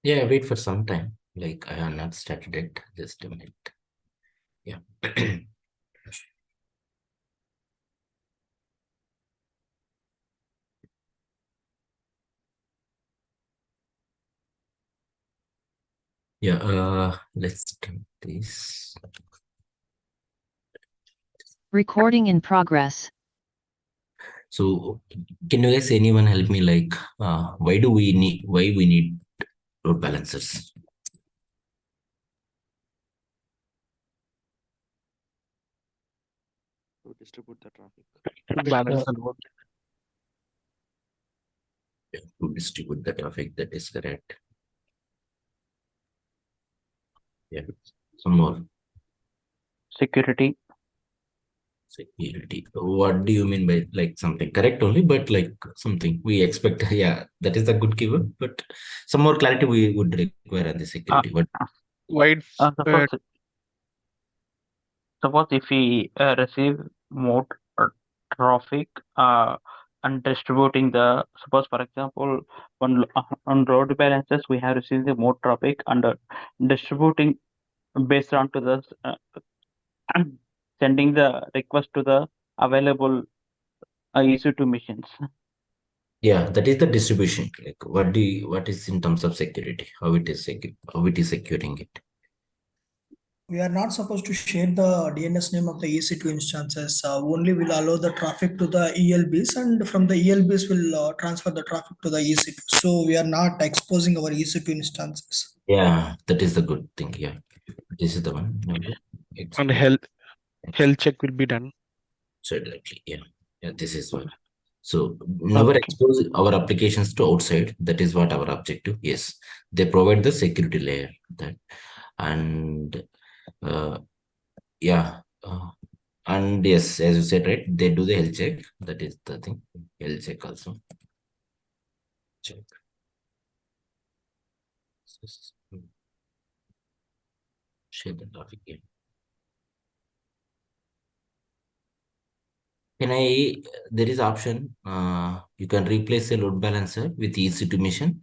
Yeah, wait for some time. Like I have not started it. Just a minute. Yeah. Yeah, let's start this. Recording in progress. So can you guys anyone help me like why we need load balancers? To distribute the traffic. Balance the load. Yeah, to distribute the traffic, that is correct. Yeah. Some more Security. security. What do you mean by like something correct only, but like something we expect? Yeah, that is a good keyword, but some more clarity we would require on the security. But Wide Suppose, suppose if we receive more traffic and distributing the, suppose for example, on load balances we have received the more traffic and distributing based on to the sending the request to the available EC2 machines. yeah, that is the distribution. Like what is in terms of security? How it is securing it? We are not supposed to share the DNS name of the EC2 instances. Only will allow the traffic to the ELBs, and from the ELBs will transfer the traffic to the EC2. So we are not exposing our EC2 instances. Yeah, that is the good thing. Yeah, this is the one. And health check will be done. So directly, yeah, yeah, this is one. So never Okay. expose our applications to outside. That is what our objective. Yes, they provide the security layer that, and yeah, and yes, as you said, right, they do the health check. That is the thing. Health check also. Check. Share the traffic here. Can I? There is option. You can replace a load balancer with EC2 machine.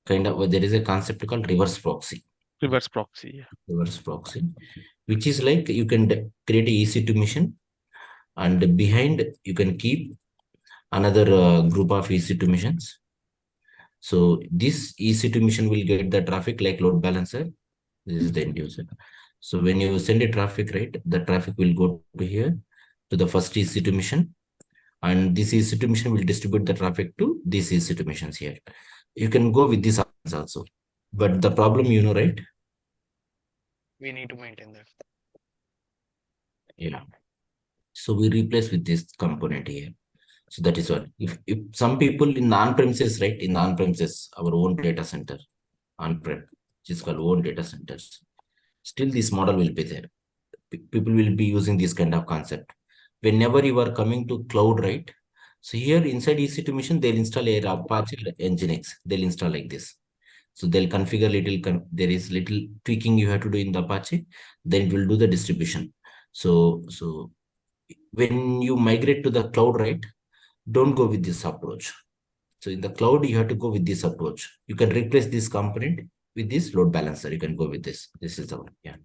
Kind of. There is a concept called reverse proxy. Reverse proxy. Reverse proxy, which is like you can create a EC2 machine, and behind you can keep another group of EC2 machines. So this EC2 machine will get the traffic like load balancer. This is the end user. So when you send a traffic, right, the traffic will go to here to the first EC2 machine, and this EC2 machine will distribute the traffic to these EC2 machines here. You can go with this also, but the problem, right? we need to maintain that. Yeah. So we replace with this component here. So that is what. If some people in on-premises, right, in on-premises, our own data center, on-prem, which is called own data centers, still this model will be there. People will be using this kind of concept. Whenever you are coming to cloud, right? So here inside EC2 machine, they'll install a Apache Nginx. They'll install like this. So they'll configure there is little tweaking you have to do in the Apache, then it will do the distribution. So when you migrate to the cloud, right, don't go with this approach. So in the cloud, you have to go with this approach. You can replace this component with this load balancer. You can go with this. This is the one. Yeah.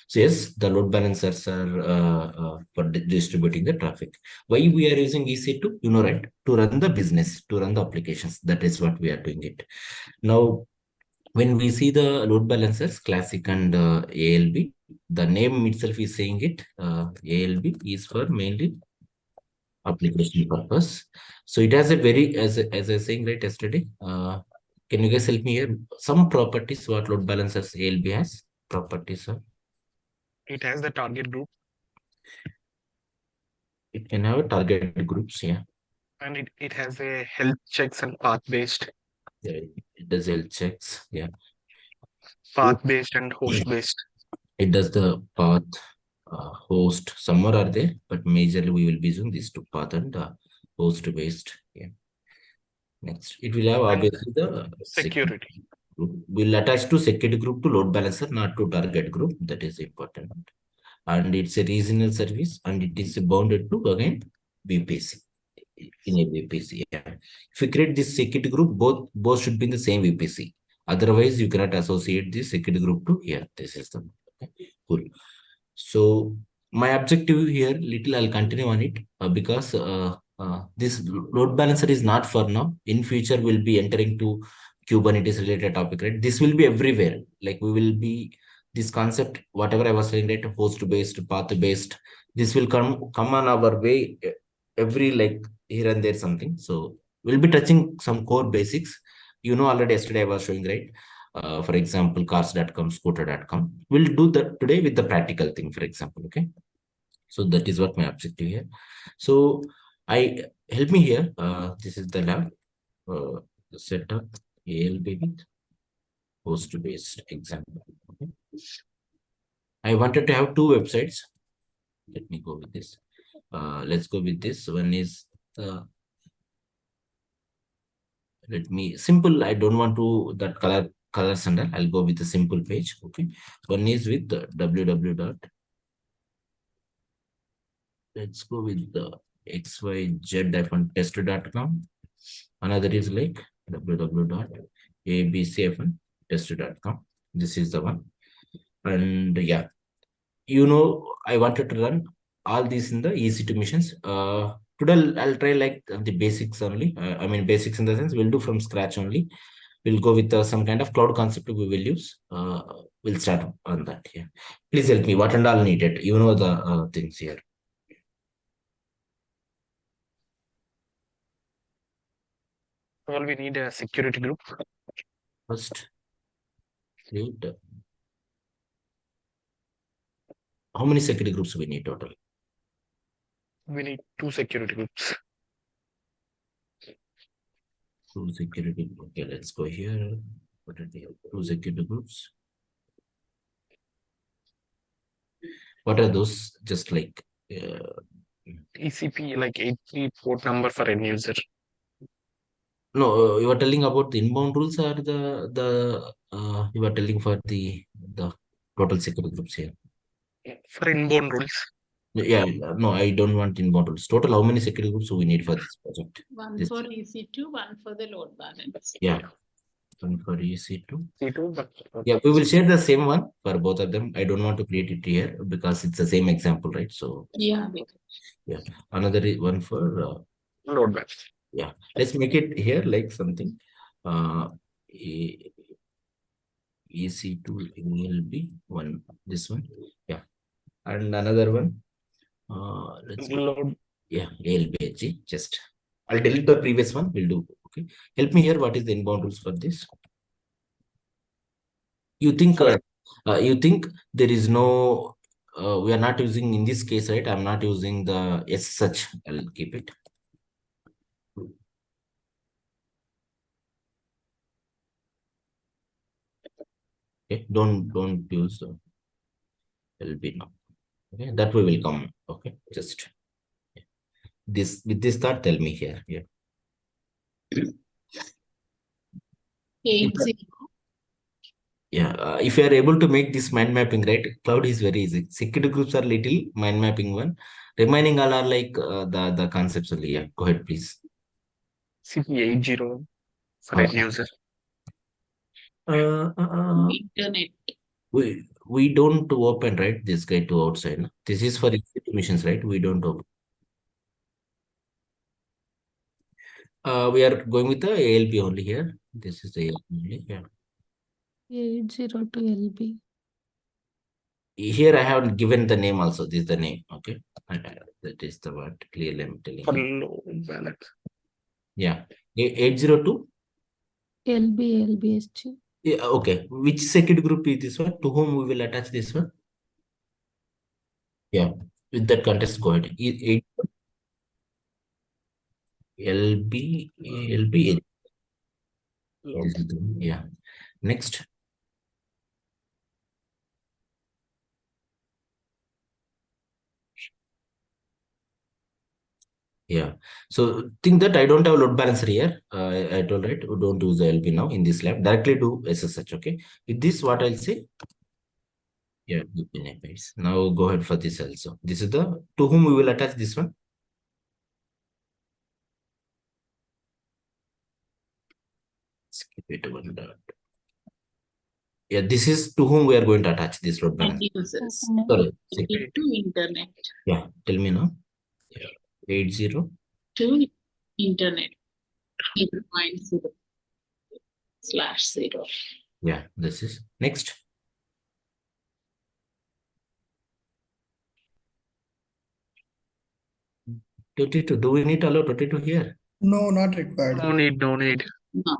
So yes, the load balancers are for distributing the traffic. Why we are using EC2? Right, to run the business, to run the applications. That is what we are doing it. Now, when we see the load balancers, classic and ALB, the name itself is saying it. ALB is for mainly application purpose. So it has a very, as I was saying right yesterday, can you guys help me here? Some properties what load balancers ALB has? Properties of? It has the target group It can have a target groups, yeah. and it has a health checks and path based. Yeah, it does health checks, yeah. Path based and host based. It does the path, host. Some more are there, but majorly we will be using these two, path and host based. Yeah. Next, it will have And obviously the security. group. Will attach to security group to load balancer, not to target group. That is important. And it's a regional service, and it is bounded to again VPC. In a VPC, yeah. If you create this security group, both should be in the same VPC. Otherwise, you cannot associate the security group to here. This is the okay. Cool. So my objective here, little I'll continue on it because this load balancer is not for now. In future, we'll be entering to Kubernetes related topic, right? This will be everywhere. Like we will be this concept, whatever I was saying, right? Host based, path based. This will come on our way every like here and there something. So we'll be touching some core basics. You know, already yesterday I was showing, right? For example, cars.com, scooter.com. We'll do that today with the practical thing, for example. Okay. So that is what my objective here. So I help me here. This is the lab setup ALB with host based example. Okay. I wanted to have two websites. Let me go with this. Let's go with this. One is let me simple. I don't want to that colors under. I'll go with the simple page. Okay. One is with the www. Let's go with the xyz-tester.com. Another is like www.abc-tester.com. This is the one. And yeah, you know, I wanted to run all these in the EC2 missions. Today I'll try like the basics only. I mean, basics in the sense we'll do from scratch only. We'll go with some kind of cloud concept we will use. We'll start on that here. Please help me. What and all needed? You know the things here. Well, we need a security group. First, create. How many security groups we need total? We need 2 security groups. Two security. Okay, let's go here. What are the 2 security groups? What are those? Just like TCP, like 83 port number for end user. no, you are telling about the inbound rules or you are telling for the total security groups here. For inbound rules. Yeah, no, I don't want inbound rules. Total, how many security groups we need for this project? One This- for EC2, one for the load balance. Yeah, one for EC2. C2, but Yeah, we will share the same one for both of them. I don't want to create it here because it's the same example, right? So Yeah. another one for load balance. yeah. Let's make it here like something. EC2 ALB one. This one. Yeah, and another one. Let's go. Load. Yeah, ALBG. Just I'll delete the previous one. We'll do. Okay. Help me here. What is the inbound rules for this? You think there is no we are not using in this case, right? I'm not using the S such. I'll keep it. Okay, don't use the LB now. Okay, that way will come. Okay, just this with this thought, tell me here. Yeah. 80. Yeah, if you are able to make this mind mapping, right? Cloud is very easy. Security groups are little mind mapping one. Remaining all are like the concepts only. Yeah, go ahead, please. CP80 for end Okay. user. Internet. We don't open, right, this guy to outside. No? This is for missions, right? We don't open. We are going with the ALB only here. This is the ALB only. Yeah. 802 LB. Here I have given the name also. This is the name. Okay. That is the word. Clearly I'm telling For you. load balance. Yeah. 802. LBSG. Yeah, okay. Which security group is this one? To whom we will attach this one? Yeah. With that context, go ahead. LB. This is the one. Yeah. Next. Yeah. So think that I don't have load balancer here. I told right, don't use the LB now in this lab. Directly do SSH. Okay. With this, what I'll say. Yeah. Now go ahead for this also. This is the to whom we will attach this one. Skip it one dot. Yeah, this is to whom we are going to attach this load End balancer. users. Sorry, To internet. yeah, tell me now. Yeah, 80. To internet. 8.0/0. Yeah, this is next. $22. Do we need to allow $22 here? No, not required. No need, no need. No.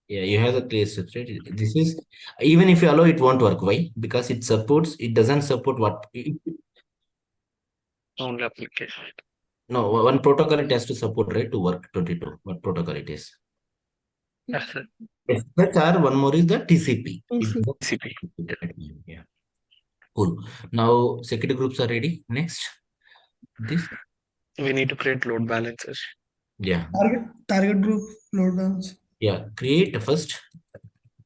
Yeah, you have the clear steps, right? This is even if you allow, it won't work. Why? Because it supports, it doesn't support what Only application. no one protocol it has to support, right? To work 22. What protocol it is? Yes, sir. SHR, one more is the TCP. TCP. TCP. Yeah. Cool. Now security groups are ready. Next. This. We need to create load balancers. Yeah. Target group load balance. Yeah. Create first.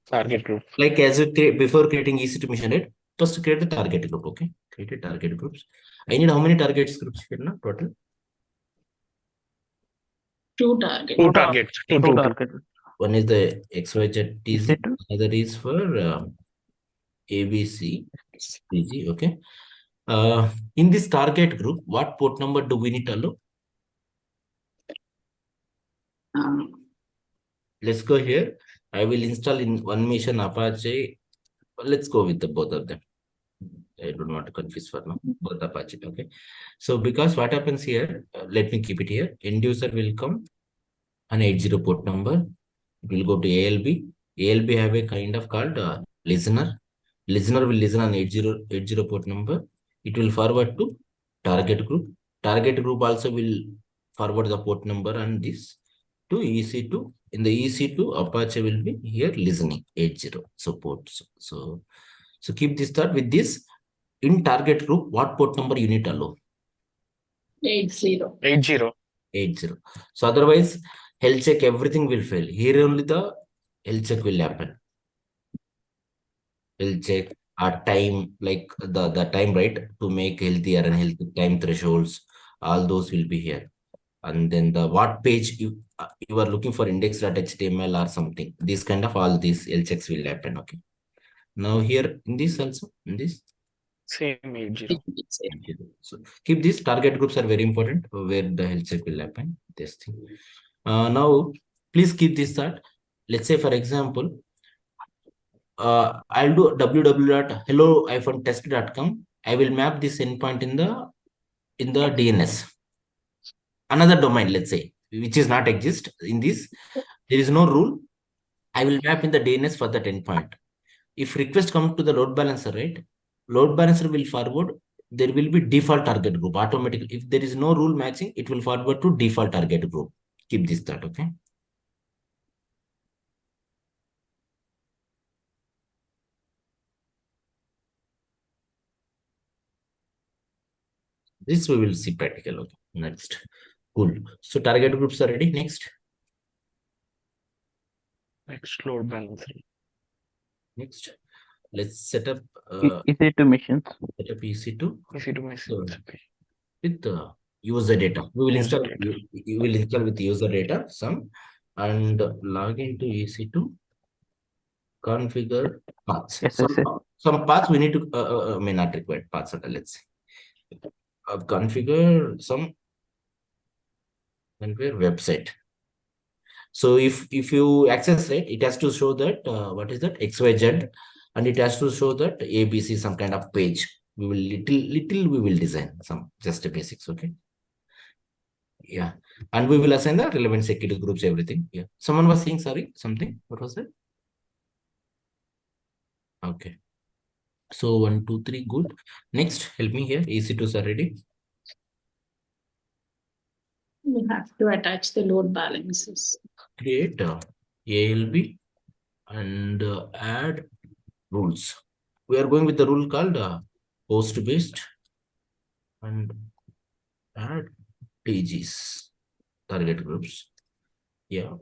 Target group. Like as you create before creating EC2 mission, right? First create the target group. Okay. Create a target groups. I need how many targets groups here now? Total? 2 target. Two targets. Two. target. One is the XYZ TZ, EC2. other is for ABC TG. Okay. In this target group, what port number do we need to allow? Let's go here. I will install in one mission Apache. Let's go with the both of them. I don't want to confuse for now. Both Apache. Okay. So because what happens here, let me keep it here. End user will come an 80 port number. It will go to ALB. ALB have a kind of called listener. Listener will listen on 80 port number. It will forward to target group. Target group also will forward the port number and this to EC2. In the EC2, Apache will be here listening 80 supports. So keep this thought with this. In target group, what port number you need to allow? 80. 80. So otherwise, health check everything will fail. Here only the health check will happen. Health check our time, like the time, right, to make healthier and healthy time thresholds. All those will be here. And then the what page you are looking for index.html or something. This kind of all these health checks will happen. Okay. Now here in this also in this. Same 80. So keep these target groups are very important where the health check will happen. This thing. Now please keep this thought. Let's say for example, I'll do www.hello-test.com. I will map this endpoint in the DNS. Another domain, let's say, which is not exist in this. There is no rule. I will map in the DNS for that endpoint. If request come to the load balancer, right? Load balancer will forward. There will be default target group automatically. If there is no rule matching, it will forward to default target group. Keep this thought, okay? This we will see practical. Okay. Next. Cool. So target groups are ready. Next. Next load balancer. Next. Let's set up EC2 missions. set up EC2 EC2 missions. Okay. with user data. We will User install you will install with user data some and log into EC2, configure paths. Yes, Some paths we need to may not require paths. Let's see. Configure some website. So if you access it, it has to show that what is that XYZ, and it has to show that ABC some kind of page. We will little we will design some just the basics, okay? Yeah, and we will assign the relevant security groups, everything. Yeah, someone was saying sorry something. What was that? Okay. So 1, 2, 3, good. Next, help me here. EC2s are ready. We have to attach the load balances. Create ALB and add rules. We are going with the rule called host based and add TGs, target groups. Yeah,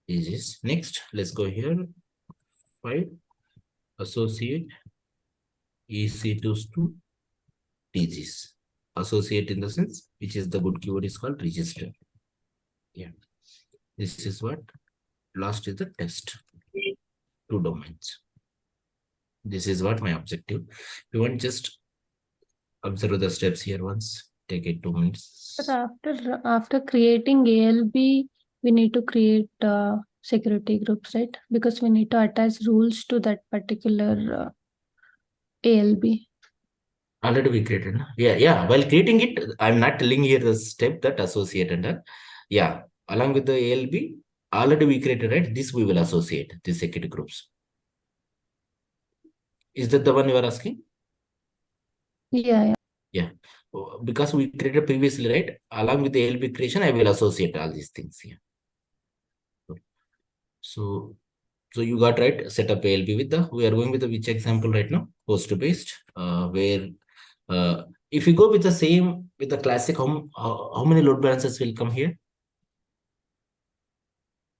TGs. Next, let's go here. 5 associate EC2s to TGs. Associate in the sense, which is the good keyword is called register. Yeah, this is what last is the test. 2 domains. This is what my objective. You want just observe the steps here once. Take it 2 minutes. But after creating ALB, we need to create security groups, right? Because we need to attach rules to that particular ALB. Already we created. No? Yeah. While creating it, I'm not telling here the step that associated. Yeah, along with the ALB, already we created, right? This we will associate the security groups. Is that the one you are asking? Yeah. Yeah. Because we created previously, right? Along with the ALB creation, I will associate all these things here. So you got right. Set up ALB with we are going with the which example right now? Host based, where if you go with the same with the classic, how many load balancers will come here?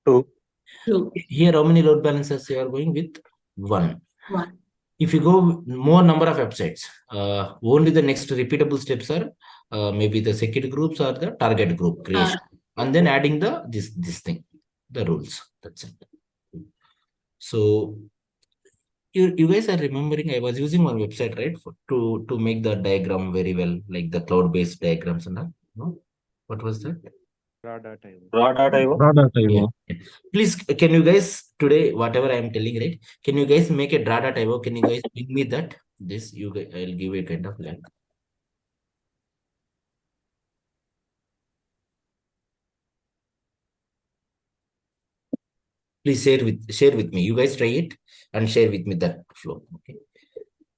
2. Here, how many load balancers you are going with? 1. 1. If you go more number of websites, only the next repeatable steps are maybe the security groups or the target group creation, and then adding this thing, the rules. That's it. So you guys are remembering I was using one website, right, to make the diagram very well, like the cloud-based diagrams and all. No? What was that? Raw.io. Yeah. Please, can you guys today, whatever I am telling, right? Can you guys make a draw.io? Can you guys bring me that? This I'll give a kind of link. Please share with me. You guys try it and share with me that flow. Okay.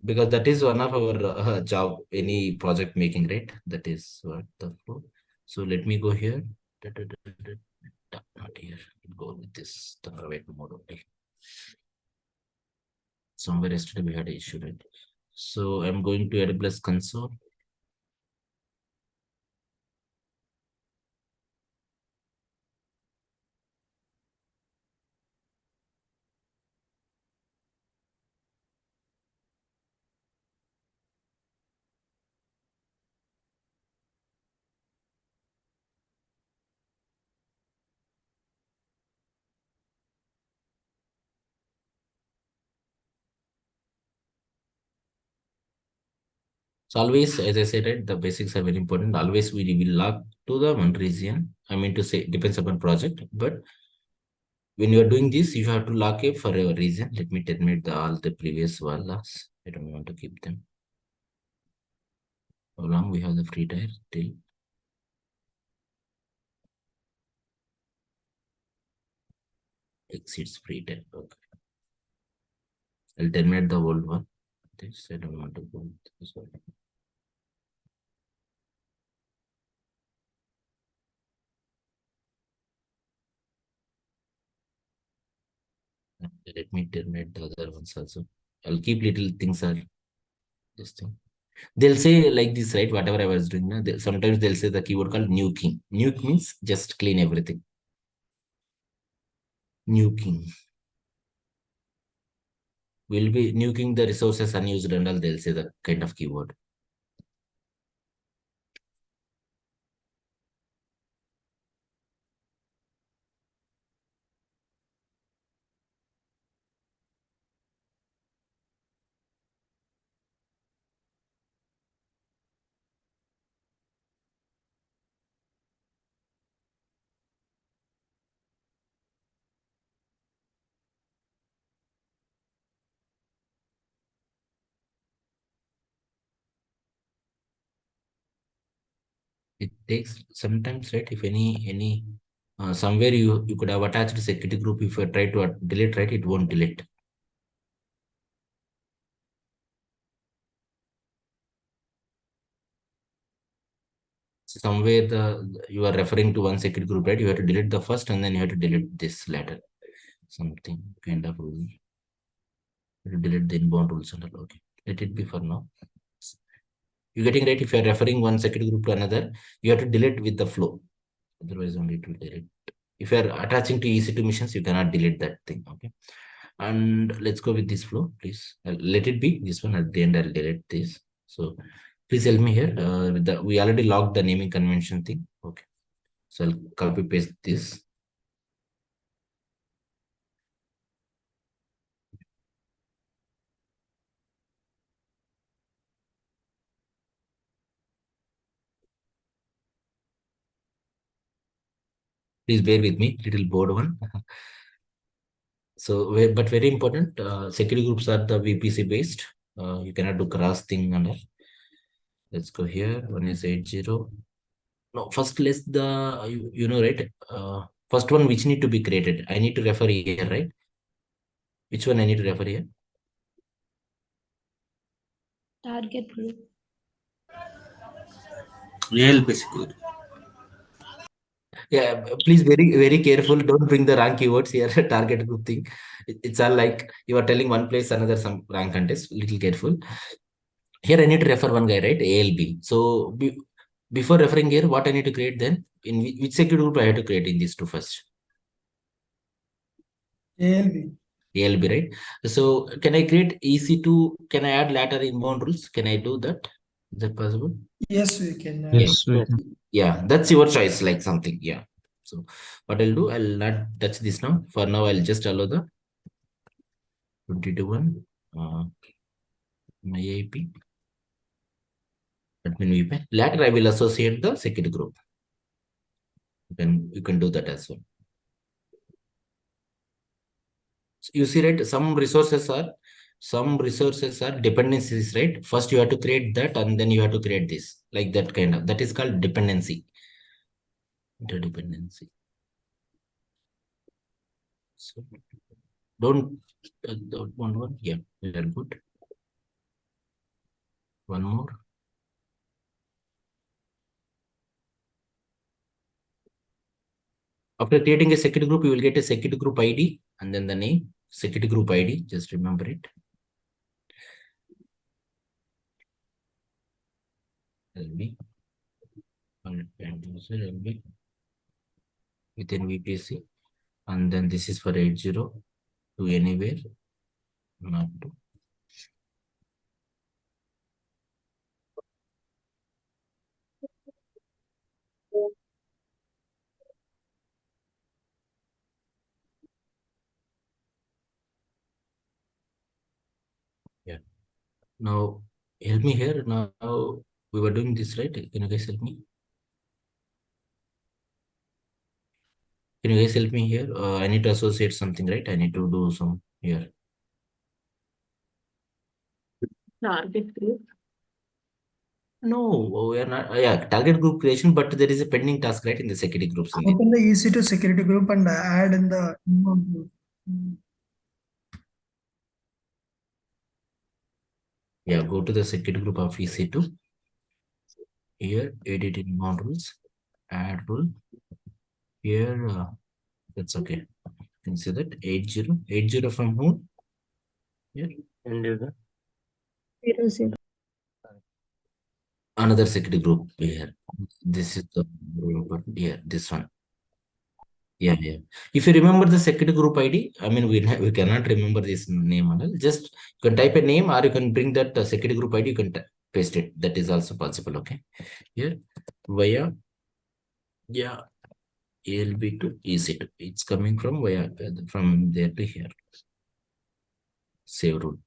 Because that is one of our job, any project making, right? That is what the flow. So let me go here. Not here. Go with this. The private mode only. Somewhere yesterday we had an issue, right? So I'm going to AWS console. So always, as I said, right, the basics are very important. Always we will log to the one region. I mean to say, depends upon project, but when you are doing this, you have to lock it for a reason. Let me terminate all the previous logs. I don't want to keep them. How long we have the free tire till exceeds free tire. Okay. I'll terminate the old one. This I don't want to go with this one. Let me terminate the other ones also. I'll keep little things are this thing. They'll say like this, right? Whatever I was doing now, sometimes they'll say the keyword called nuking. Nuke means just clean everything. Nuking. We'll be nuking the resources unused and all, they'll say the kind of keyword. It takes sometimes, right? If any somewhere you could have attached security group, if you try to delete, right, it won't delete. Somewhere you are referring to one security group, right? You have to delete the first and then you have to delete this later. Something kind of rule. You delete the inbound rules and all. Okay. Let it be for now. You're getting right. If you're referring one security group to another, you have to delete with the flow. Otherwise, only it will delete. If you're attaching to EC2 missions, you cannot delete that thing. Okay. And let's go with this flow, please. Let it be this one. At the end, I'll delete this. So please help me here. We already logged the naming convention thing. Okay. So I'll copy paste this. Please bear with me, little bored one. So, but very important, security groups are the VPC based. You cannot do cross thing under. Let's go here. One is 80. No, first let's you know, right? First one which need to be created. I need to refer here, right? Which one I need to refer here? Target group. Real basically. Yeah, please very careful. Don't bring the rank keywords here. Target group thing. It's all like you are telling one place, another some rank contest. Little careful. Here I need to refer one guy, right? ALB. So before referring here, what I need to create then? In which security group I have to create in these two first? ALB. ALB, right? So can I create EC2? Can I add later inbound rules? Can I do that? Is that possible? Yes, we can. Yes, we can. Yeah, that's your choice, like something. Yeah. So what I'll do, I'll not touch this now. For now, I'll just allow the 22 my IP. Admin VPN. Later, I will associate the security group. You can do that as well. So you see, right? Some resources are dependencies, right? First, you have to create that, and then you have to create this, like that kind of. That is called dependency. Interdependency. So don't one. Yeah, very good. One more. After creating a security group, you will get a security group ID and then the name, security group ID. Just remember it. LB. LB within VPC. And then this is for 80 to anywhere. Not to. Yeah. Now help me here. Now we were doing this, right? Can you guys help me? Can you guys help me here? I need to associate something, right? I need to do some here. Target group. No, we are not. Yeah, target group creation, but there is a pending task, right, in the security groups. In Open the EC2 security group and add in the inbound group. Yeah, go to the security group of EC2. Here, edit in modules, add rule. Here, that's okay. You can see that 80 from whom? Here, End user. 0. another security group here. This is the group here, this one. Yeah. If you remember the security group ID, I mean, we cannot remember this name and all. Just you can type a name or you can bring that security group ID, you can paste it. That is also possible. Okay. Here, via, yeah, ALB to EC2. It's coming from from there to here. Save rule.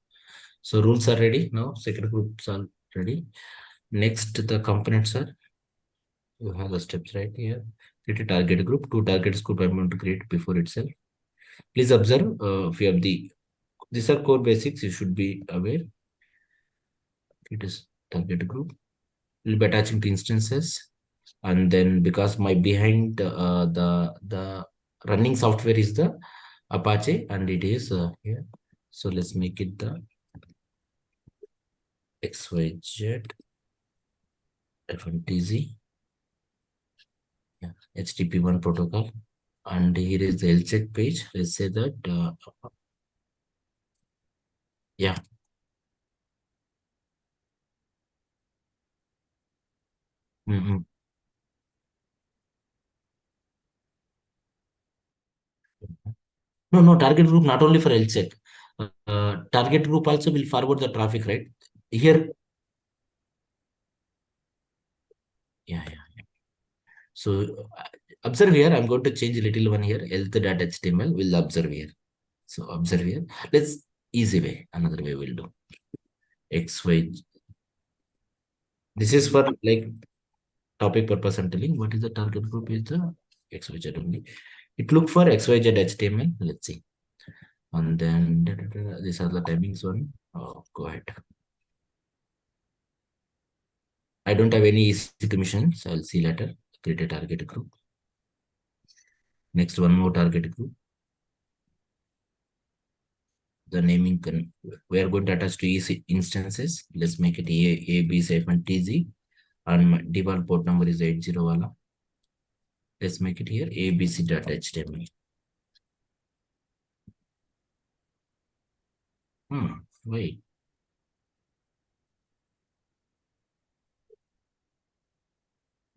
So rules are ready now. Security groups are ready. Next, the components are. You have the steps right here. Create a target group. 2 targets group I'm going to create before itself. Please observe if you have these are core basics. You should be aware. It is target group. We'll be attaching to instances, and then because my behind the running software is the Apache, and it is here. So let's make it the XYZ FNTZ. Yeah, HTTP1 protocol, and here is the health check page. Let's say that yeah. No, target group not only for health check. Target group also will forward the traffic, right? Here. Yeah. So observe here, I'm going to change a little one here, health.html will observe here. So observe here. Let's easy way, another way we'll do. XY. This is for like topic purpose I'm telling. What is the target group is the XYZ only. It look for XYZ HTML. Let's see. And then these are the timings one. Oh, go ahead. I don't have any EC2 missions. I'll see later. Create a target group. Next, one more target group. The naming we are going to attach to EC instances. Let's make it A B -TZ, and my default port number is 80 wala. Let's make it here abc.html. Wait.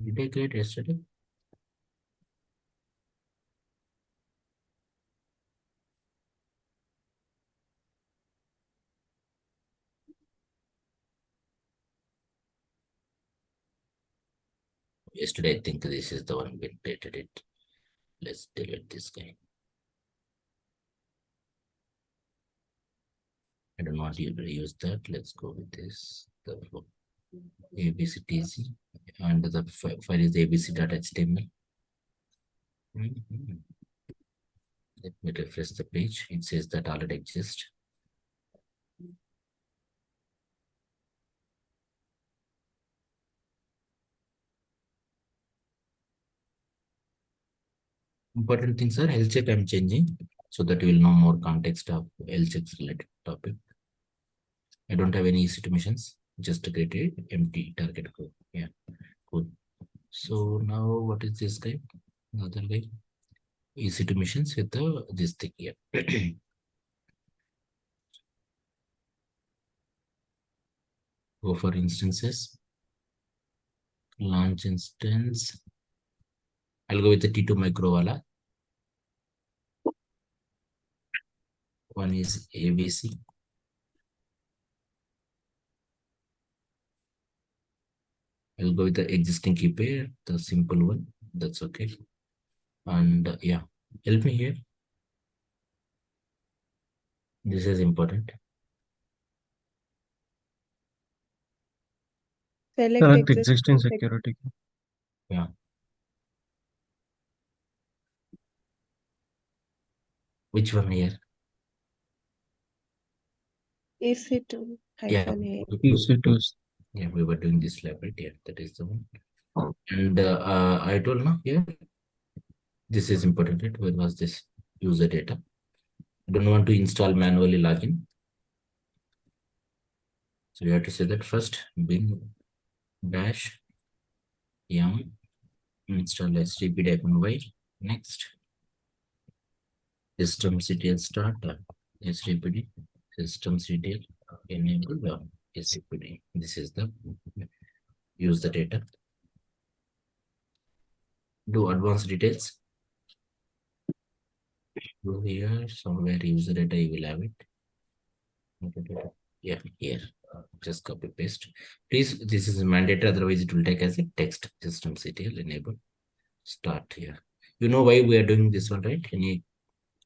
Did I create yesterday? Yesterday, I think this is the one we created it. Let's delete this guy. I don't want you to use that. Let's go with this. The abc.tz, and the file is abc.html. Let me refresh the page. It says that already exists. Important things are health check I'm changing so that you will know more context of health checks related topic. I don't have any EC2 missions, just create a empty target group. Yeah, cool. So now what is this guy? Another guy. EC2 missions with this thing here. Go for instances. Launch instance. I'll go with the T2 micro wala. One is ABC. I'll go with the existing key pair, the simple one. That's okay. And yeah, help me here. This is important. Select existing security. Yeah. Which one here? EC2 Yeah. -A. EC2s. Yeah, we were doing this lab, right? Yeah, that is the one. And I told now here, this is important, right? Where was this user data? I don't want to install manually login. So you have to say that first, bin dash yum install http-y. Next, systemctl start http systemctl enable http. This is the use the data. Do advanced details. Go here somewhere user data, you will have it. Yeah, here. Just copy paste. Please, this is mandatory, otherwise it will take as a text. Systemctl enable start here. You know why we are doing this one, right?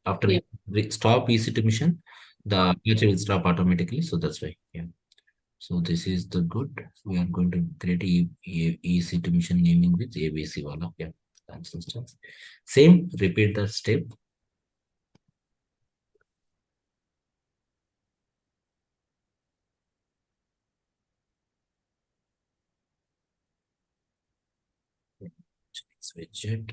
After we stop EC2 mission, the feature will stop automatically. So that's why. Yeah. So this is the good. We are going to create a EC2 mission naming with ABC wala. Yeah. That's instance. Same, repeat that step. Switch it.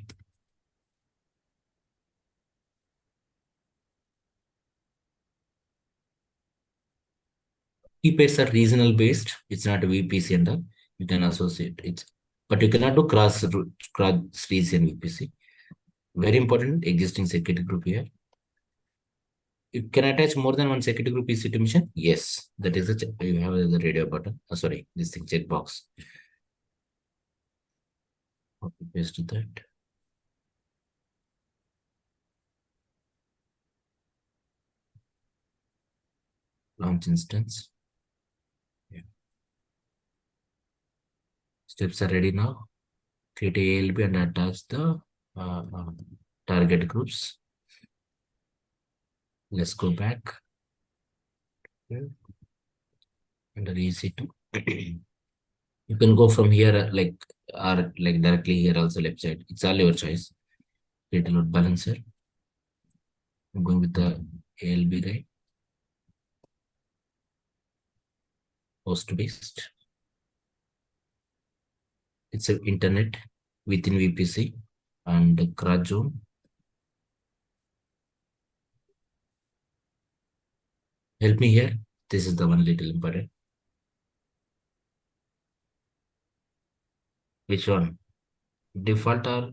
Key pairs are regional based. It's not a VPC and all. You can associate it, but you cannot do cross region VPC. Very important existing security group here. You can attach more than one security group EC2 mission. Yes, that is you have the radio button. Sorry, this thing checkbox. Copy paste that. Launch instance. Yeah. Steps are ready now. Create a ALB and attach the target groups. Let's go back. Okay. Under EC2. You can go from here or like directly here also left side. It's all your choice. Create a load balancer. I'm going with the ALB guy. Host based. It's an internet within VPC and CRUD zone. Help me here. This is the one little important. Which one? Default or?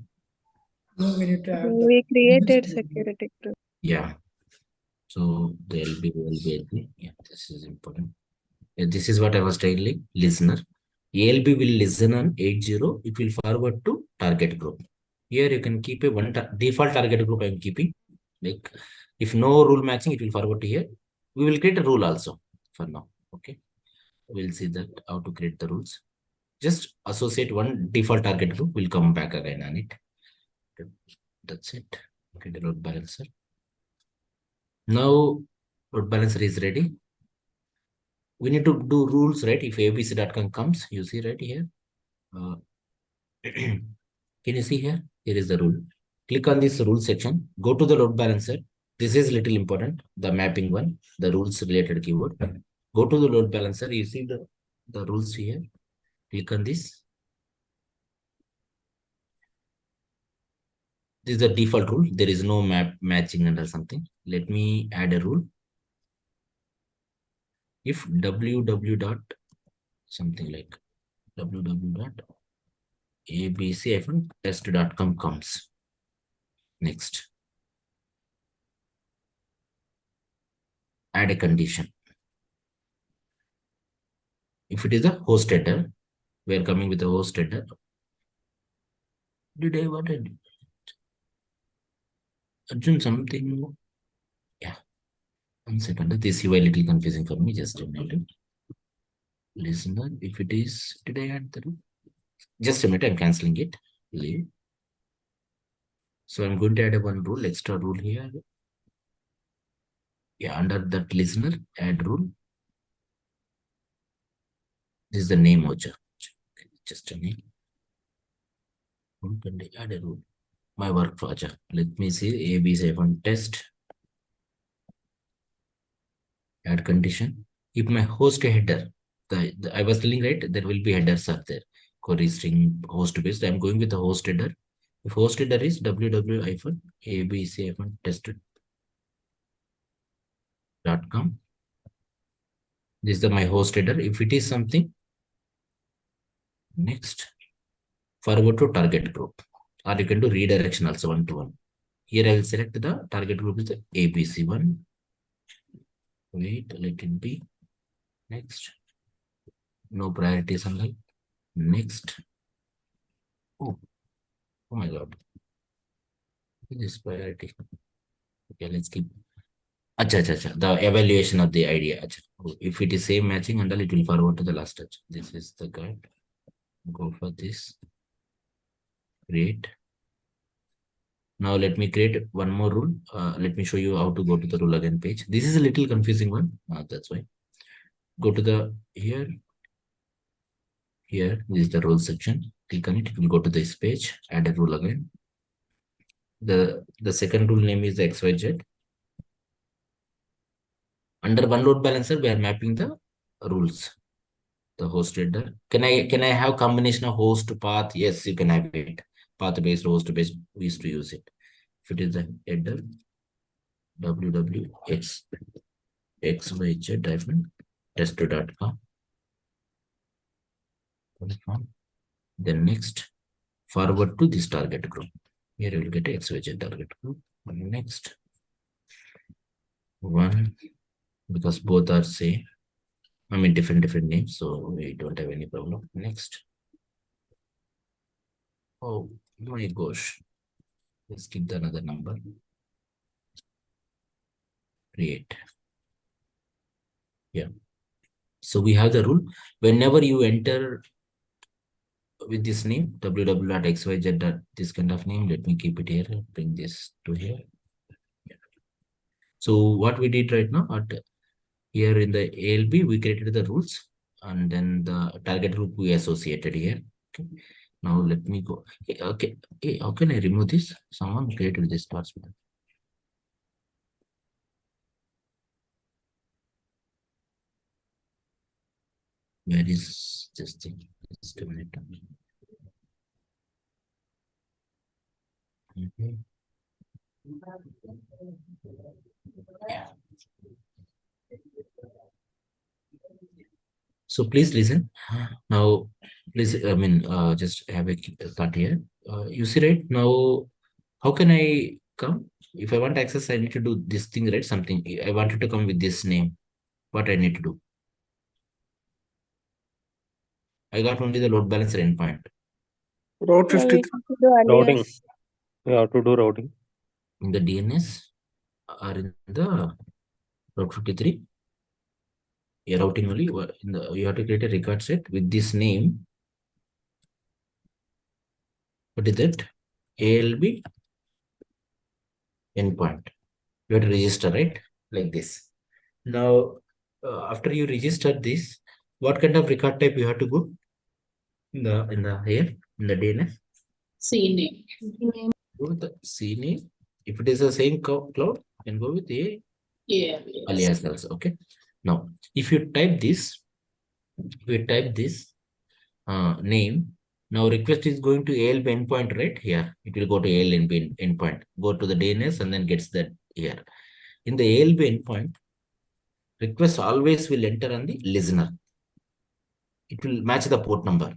No, we need to add the. We created security group. Yeah. So the LB. Yeah, this is important. Yeah, this is what I was telling. Listener. ALB will listen on 80. It will forward to target group. Here you can keep a default target group. I'm keeping. Like if no rule matching, it will forward to here. We will create a rule also for now. Okay. We'll see that how to create the rules. Just associate one default target group. We'll come back again on it. Okay. That's it. Okay, the load balancer. Now load balancer is ready. We need to do rules, right? If abc.com comes, you see right here. Can you see here? Here is the rule. Click on this rule section. Go to the load balancer. This is little important. The mapping one, the rules related keyword. Go to the load balancer. You see the rules here. Click on this. This is the default rule. There is no matching under something. Let me add a rule. If www dot something like www dot abc-test.com comes. Next. Add a condition. If it is a host header, we are coming with a host header. Did I what I did? Arjun, something. Yeah. 1 second. This UI little confusing for me. Just a minute. Listener, if it is, did I add the rule? Just a minute, I'm canceling it. Leave. So I'm going to add a one rule, extra rule here. Yeah, under that listener, add rule. This is the name voucher. Okay, just a name. Can I add a rule? My work voucher. Let me see. ABC test. Add condition. If my host header, I was telling right, there will be headers up there. Query string host based. I'm going with the host header. If host header is www-abc-tested.com. This is my host header. If it is something, next, forward to target group. Or you can do redirection also one-to-one. Here I will select the target group is the ABC1. Wait, let it be. Next. No priorities unlike. Next. Oh my God. This priority. Okay, let's keep. Acha. The evaluation of the idea. Acha. If it is same matching until it will forward to the last touch. This is the guide. Go for this. Create. Now let me create one more rule. Let me show you how to go to the rule again page. This is a little confusing one. That's why. Go to the here. Here is the rule section. Click on it. It will go to this page. Add a rule again. The second rule name is the XYZ. Under one load balancer, we are mapping the rules. The host header. Can I have combination of host path? Yes, you can have it. Path based, host based. We used to use it. If it is the header, www.xyz-test.com. Then next, forward to this target group. Here you will get a XYZ target group. Next one, because both are same. I mean different names, so we don't have any problem. Next. Oh my gosh. Let's keep the another number. Create. Yeah. So we have the rule. Whenever you enter with this name, www.xyz, this kind of name, let me keep it here. Bring this to here. Yeah. So what we did right now, here in the ALB, we created the rules and then the target group we associated here. Okay. Now let me go. Okay. Hey, how can I remove this? Someone created this parchment. Where is this thing? Just a minute. Mhm. Yeah. So please listen. Now, please, just have a thought here. You see, right now, how can I come? If I want access, I need to do this thing, right? Something. I wanted to come with this name. What I need to do? I got only the load balancer endpoint. Route Yeah, we 53. have to do Routing. alias. You have to do routing. In the DNS or in the Route 53. Yeah, routing only. You have to create a record set with this name. What is that? ALB endpoint. You have to register, right? Like this. Now, after you register this, what kind of record type you have to go in the here in the DNS? CNAME. Go with the CNAME. If it is the same cloud, then go with the Yeah. alias also. Okay. Now, if you type this name. Now request is going to ALB endpoint, right? Here it will go to ALB endpoint. Go to the DNS and then gets that here. In the ALB endpoint, request always will enter on the listener. It will match the port number.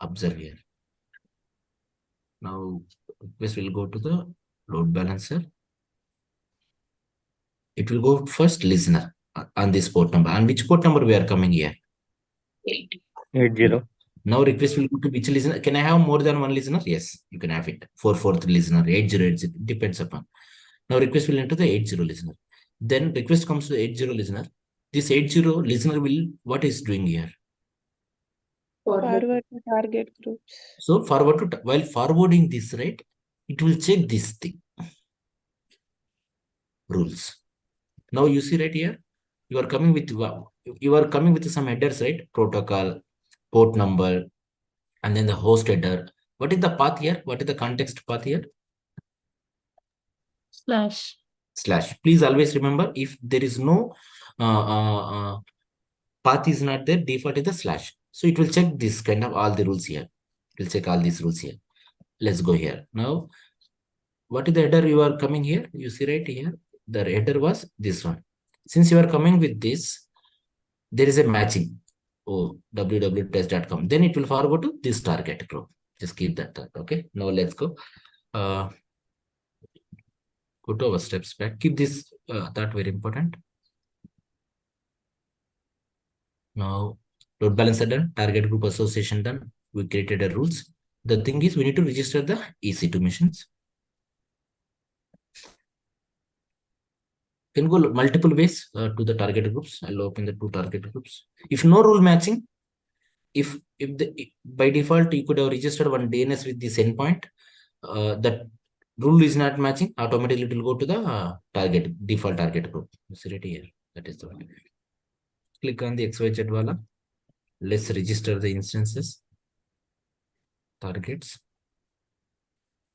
Observe here. Now request will go to the load balancer. It will go first listener on this port number. And which port number we are coming here? 8. 80. Now request will go to which listener? Can I have more than one listener? Yes, you can have it. 4/4 listener, 8080, depends upon. Now request will enter the 80 listener. Then request comes to the 80 listener. This 80 listener will, what is doing here? Forward to target groups. So forward to, while forwarding this, right, it will check this thing. Rules. Now you see right here, you are coming with some headers, right? Protocol, port number, and then the host header. What is the path here? What is the context path here? Slash. Please always remember, if there is no path is not there, default is the slash. So it will check this kind of all the rules here. It will check all these rules here. Let's go here. Now, what is the header you are coming here? You see right here, the header was this one. Since you are coming with this, there is a matching. Oh, www.test.com. Then it will forward to this target group. Just keep that. Okay. Now let's go. Go to our steps back. Keep this that very important. Now, load balancer done, target group association done. We created a rules. The thing is, we need to register the EC2 machines. Can go multiple ways to the target groups. I'll open the 2 target groups. If no rule matching, if by default you could have registered one DNS with this endpoint, that rule is not matching, automatically it will go to the default target group. You see it here. That is the one. Click on the XYZ wala. Let's register the instances. Targets.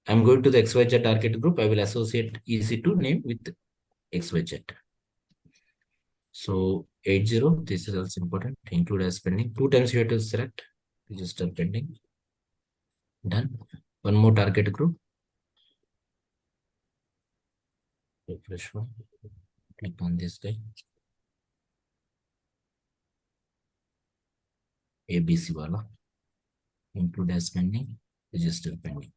I'm going to the XYZ target group. I will associate EC2 name with XYZ. So 80, this is also important. Include as pending. 2 times you have to select register pending. Done. One more target group. Refresh one. Click on this guy. ABC wala. Include as pending. Register pending.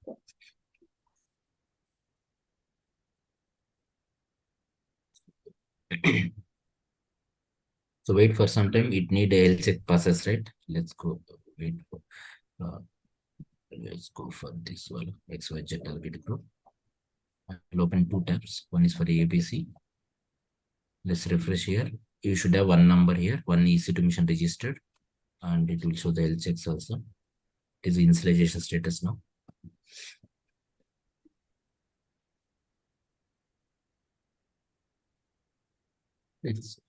So wait for some time. It need a health check process, right? Let's go. Wait for. Let's go for this one. XYZ target group. I'll open 2 tabs. One is for ABC. Let's refresh here. You should have one number here, one EC2 mission registered, and it will show the health checks also. It is the initialization status now. It's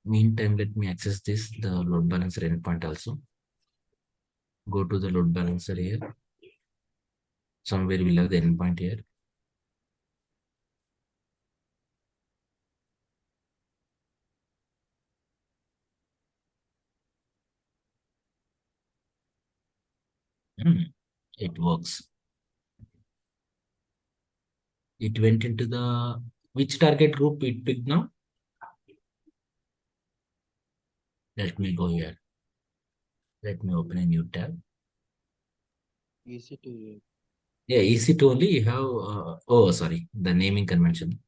meantime, let me access this, the load balancer endpoint also. Go to the load balancer here. Somewhere we'll have the endpoint here. It works. It went into the which target group it picked now? Let me go here. Let me open a new tab. EC2. Yeah, EC2 only you have oh sorry, the naming convention.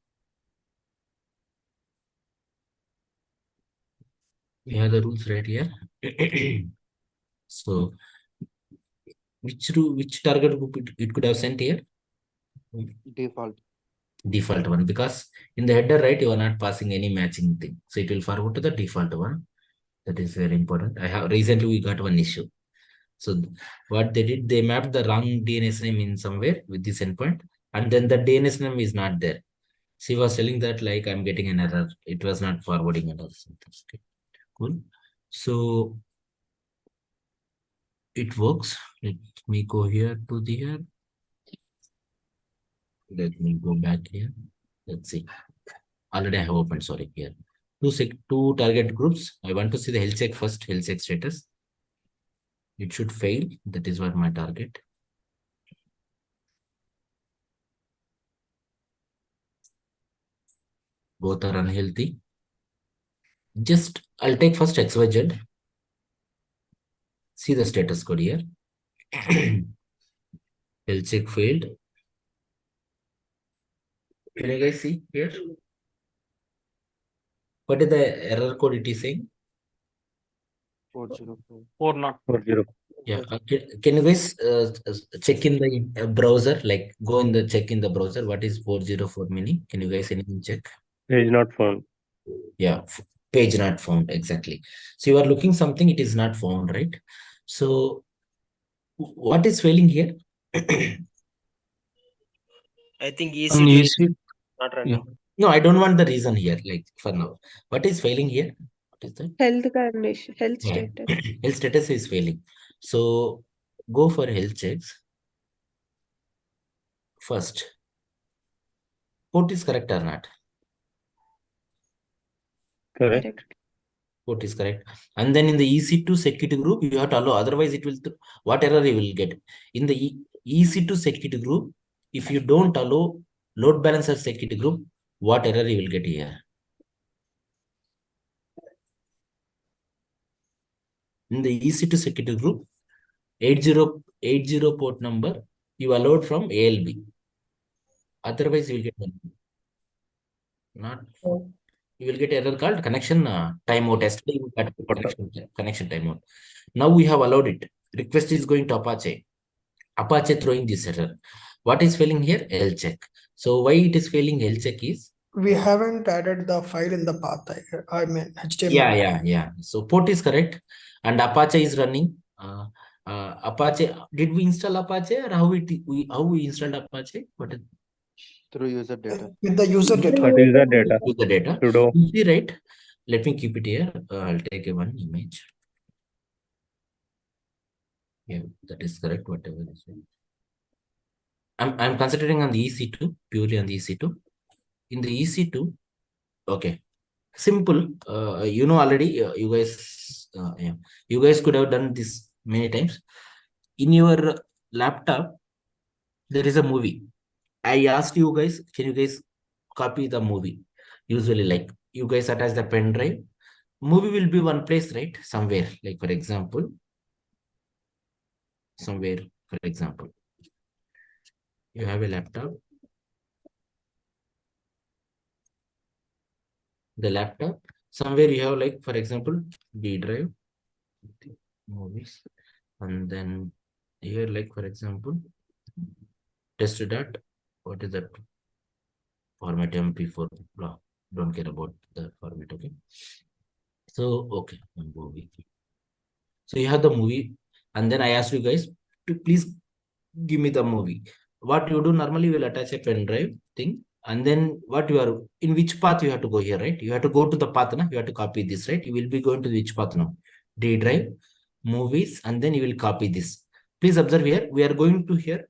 We have the rules right here. So which target group it could have sent here? Default one, because in the header, right, you are not passing any matching thing. So it will forward to the default one. That is very important. Recently we got one issue. So what they did, they mapped the wrong DNS name in somewhere with this endpoint, and then the DNS name is not there. She was telling that like I'm getting an error. It was not forwarding and all something. Okay, cool. So it works. Let me go here to the here. Let me go back here. Let's see. Already I have opened, sorry, here. Two target groups. I want to see the health check first, health check status. It should fail. That is what my target. Both are unhealthy. Just I'll take first XYZ. See the status code here. Health check failed. Can you guys see here? What is the error code it is saying? 404. Yeah. Can you guys check in the browser? Like go in the check in the browser. What is 404 meaning? Can you guys anything check? Page not found. Yeah, page not found, exactly. So you are looking something, it is not found, right? So what is failing here? I think On EC2 is not running. yeah. No, I don't want the reason here, like for now. What is failing here? What is that? Health condition, health Yeah. status. Health status is failing. So go for health checks. First, port is correct or not? Correct. Port is correct. And then in the EC2 security group, you have to allow, otherwise it will, what error you will get? In the EC2 security group, if you don't allow load balancer security group, what error you will get here? In the EC2 security group, 8080 port number, you allowed from ALB. Otherwise, you will get not. You will get error called connection timeout. Yesterday we got connection timeout. Now we have allowed it. Request is going to Apache. Apache throwing this error. What is failing here? Health check. So why it is failing health check is? We haven't added the file in the path. I mean HTML. Yeah. So port is correct, and Apache is running. Apache. Did we install Apache, or how we installed Apache? What is Through user data. With the user data. What is the data? the data? Sudo. You see, right? Let me keep it here. I'll take one image. Yeah, that is correct. Whatever is it. I'm considering on the EC2, purely on the EC2. In the EC2, okay, simple. You know already. You guys could have done this many times. In your laptop, there is a movie. I asked you guys, can you guys copy the movie? Usually, like you guys attach the pen drive. Movie will be one place, right? Somewhere, like for example, you have a laptop. The laptop, somewhere you have, like for example, D drive, movies, and then here, like for example, test dot. What is that format? MP4. Blah. Don't care about the format. Okay. So okay, movie. So you have the movie, and then I asked you guys to please give me the movie. What you do normally, you will attach a pen drive thing, and then what you are in which path you have to go here, right? You have to go to the path now. You have to copy this, right? You will be going to which path now? D drive, movies, and then you will copy this. Please observe here, we are going to here.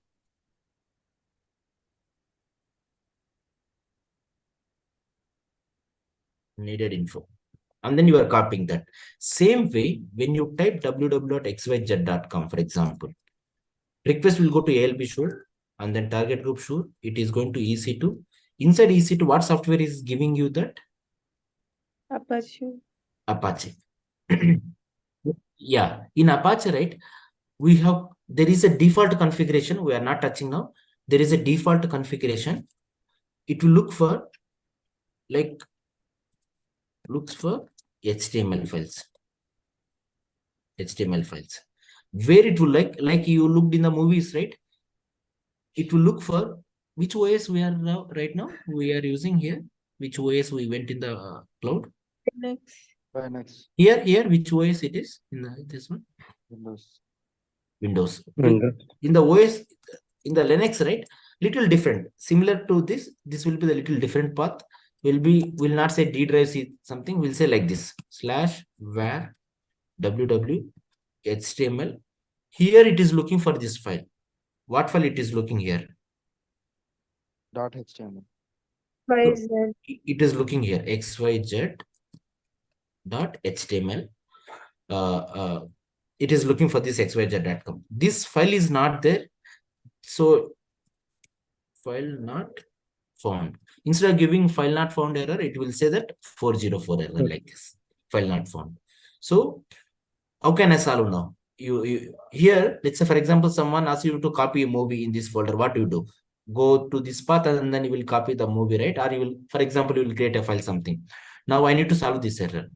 Needed info. And then you are copying that. Same way, when you type www.xyz.com, for example, request will go to ALB Shure and then target group Shure. It is going to EC2. Inside EC2, what software is giving you that? Apache. Apache. Yeah, in Apache, right? There is a default configuration. We are not touching now. There is a default configuration. It will look for HTML files. HTML files. Where it will like you looked in the movies, right? It will look for which OS we are now right now. We are using here. Which OS we went in the cloud? Linux. Here, which OS it is in this one? Windows. In the OS, in the Linux, right? Little different. Similar to this will be the little different path. Will not say D drive C something. We'll say like this /var www HTML. Here it is looking for this file. What file it is looking here? .html. XYZ. It is looking here xyz.html. It is looking for this xyz.com. This file is not there. So file not found. Instead of giving file not found error, it will say that 404 error like this. File not found. So how can I solve now? You here, let's say for example, someone asks you to copy a movie in this folder. What do? Go to this path and then you will copy the movie, right? Or you will, for example, you will create a file something. Now I need to solve this error.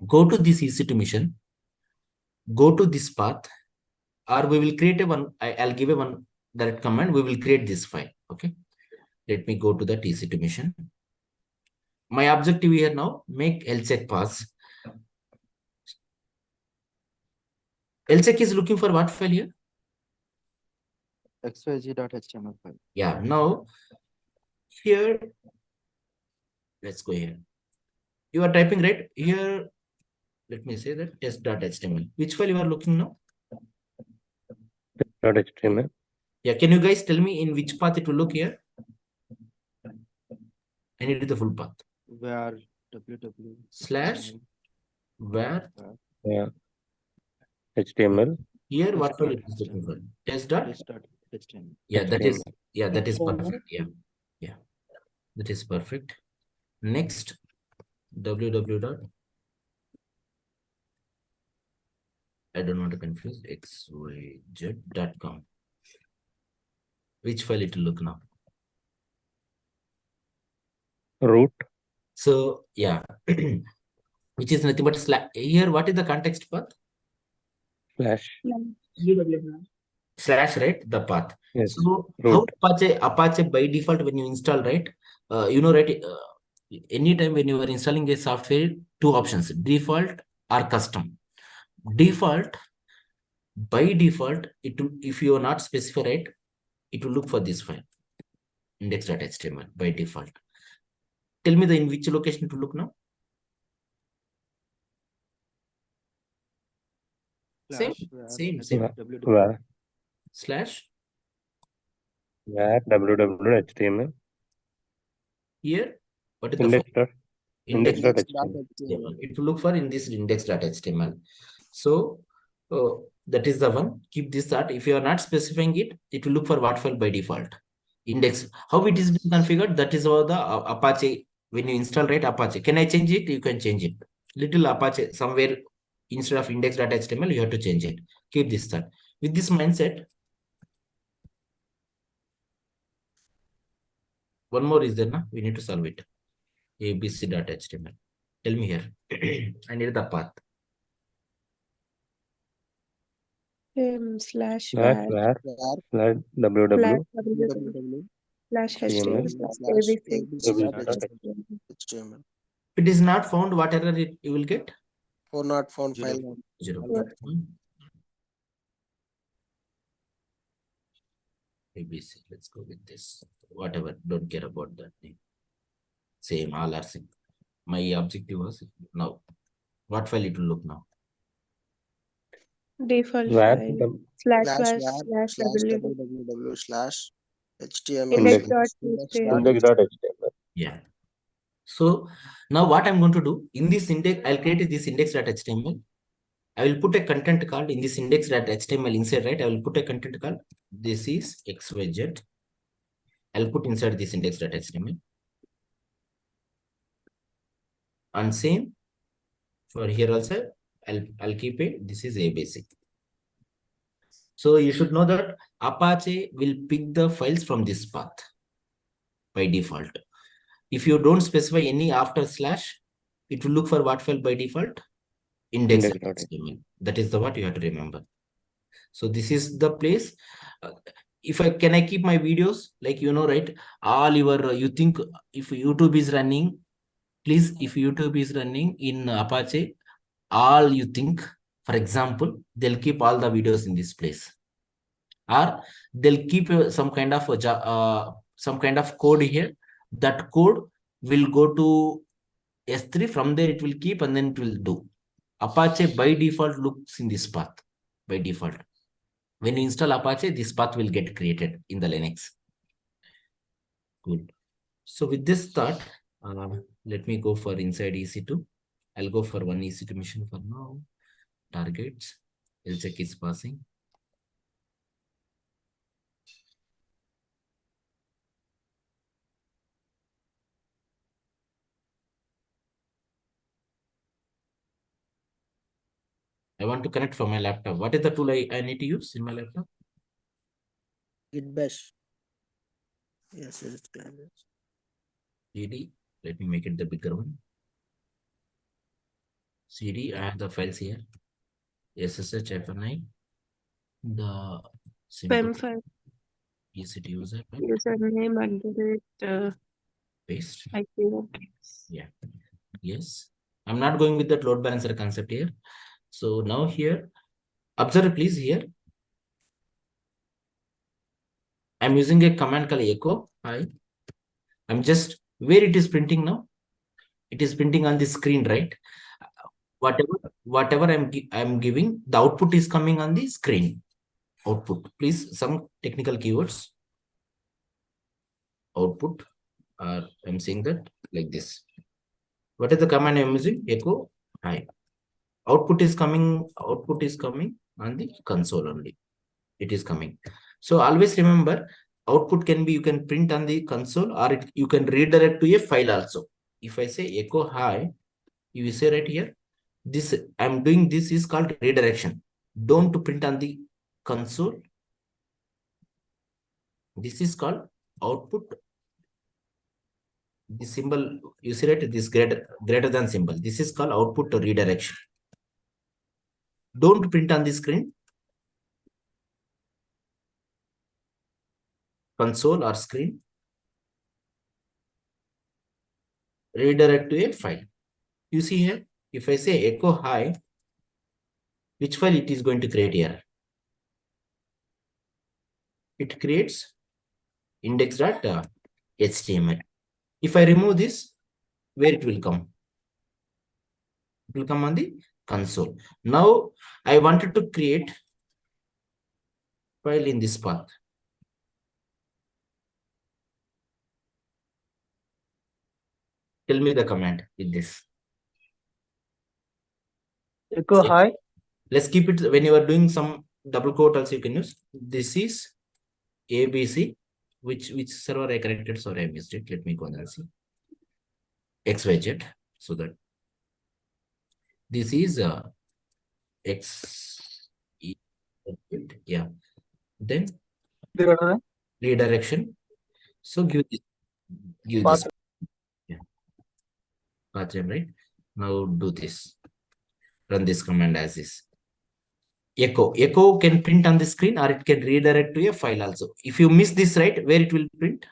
Go to this EC2 mission. Go to this path, or we will create a one. I'll give a one direct command. We will create this file. Okay. Let me go to the EC2 mission. My objective here now, make LSEC pass. LSEC is looking for what file here? xyz.html file. Yeah, now here, let's go here. You are typing right here. Let me say that test.html. Which file you are looking now? .html. Yeah, can you guys tell me in which path it will look here? I need the full path. Where www /var. Yeah. HTML. Here, what file it is looking for? test.html. Yeah, that is HTML. perfect. Yeah, that is perfect. Next, www. I don't want to confuse xyz.com. Which file it will look now? Root. So yeah, which is nothing but here. What is the context path? Slash, right? The path. Yes. So Root. how Apache by default when you install, right? Right? Anytime when you are installing a software, two options: default or custom. Default, by default, if you are not specified, it will look for this file, index.html by default. Tell me in which location to look now? Same. Where? Slash. Where www.html. Here, what is the Index. file? Index.html. It will look for in this index.html. So that is the one. Keep this that. If you are not specifying it, it will look for what file by default. Index. How it is being configured? That is how the Apache. When you install, right, Apache. Can I change it? You can change it. Little Apache somewhere instead of index.html, you have to change it. Keep this that. With this mindset, one more is there, na? We need to solve it. abc.html. Tell me here. I need the path. Slash Where? var Slash www. slash html slash HTML. If it is not found, what error you will get? For not found file. 0. ABC. Let's go with this. Whatever. Don't care about that name. Same. All are same. My objective was now. What file it will look now? default Where file the slash Slash slash var slash slash www www slash html Index. index.html. index.html. Yeah. So now what I'm going to do in this index, I'll create this index.html. I will put a content called in this index.html inside, right? I will put a content called this is XYZ. I'll put inside this index.html. And same for here also, I'll keep it. This is a basic. So you should know that Apache will pick the files from this path by default. If you don't specify any after slash, it will look for what file by default? Index.html. That is the what you have to remember. So this is the place. Can I keep my videos like, right? All your, you think if YouTube is running, please, if YouTube is running in Apache, all you think, for example, they'll keep all the videos in this place. Or they'll keep some kind of code here. That code will go to S3. From there, it will keep and then it will do. Apache by default looks in this path by default. When you install Apache, this path will get created in the Linux. Good. So with this thought, let me go for inside EC2. I'll go for one EC2 mission for now. Targets. LCheck is passing. I want to connect from my laptop. What is the tool I need to use in my laptop? Git bash. Yes, it's clear. CD. Let me make it the bigger one. CD. I have the files here. SSH-i. The Spam file. EC2 user. Username Paste. IP. Yeah. Yes. I'm not going with that load balancer concept here. So now here, observe please here. I'm using a command called echo. Hi. I'm just where it is printing now. It is printing on the screen, right? Whatever I'm giving, the output is coming on the screen. Output. Please, some technical keywords. Output. I'm saying that like this. What is the command I'm using? Echo. Hi. Output is coming on the console only. It is coming. So always remember, output can be, you can print on the console or you can redirect to a file also. If I say echo hi, you will say right here, this I'm doing this is called redirection. Don't print on the console. This is called output. The symbol, you see right, this greater than symbol. This is called output redirection. Don't print on the screen, console or screen. Redirect to a file. You see here, if I say echo hi, which file it is going to create here? It creates index.html. If I remove this, where it will come? It will come on the console. Now I wanted to create file in this path. Tell me the command with this. Echo hi. Let's keep it when you are doing some double quote also you can use. This is ABC. Which server I connected? Sorry, I missed it. Let me go and see. XYZ. So that this is X. Yeah. Then redirection. So give this. Yeah. Path name, right? Now do this. Run this command as is. Echo can print on the screen or it can redirect to a file also. If you miss this, right, where it will print?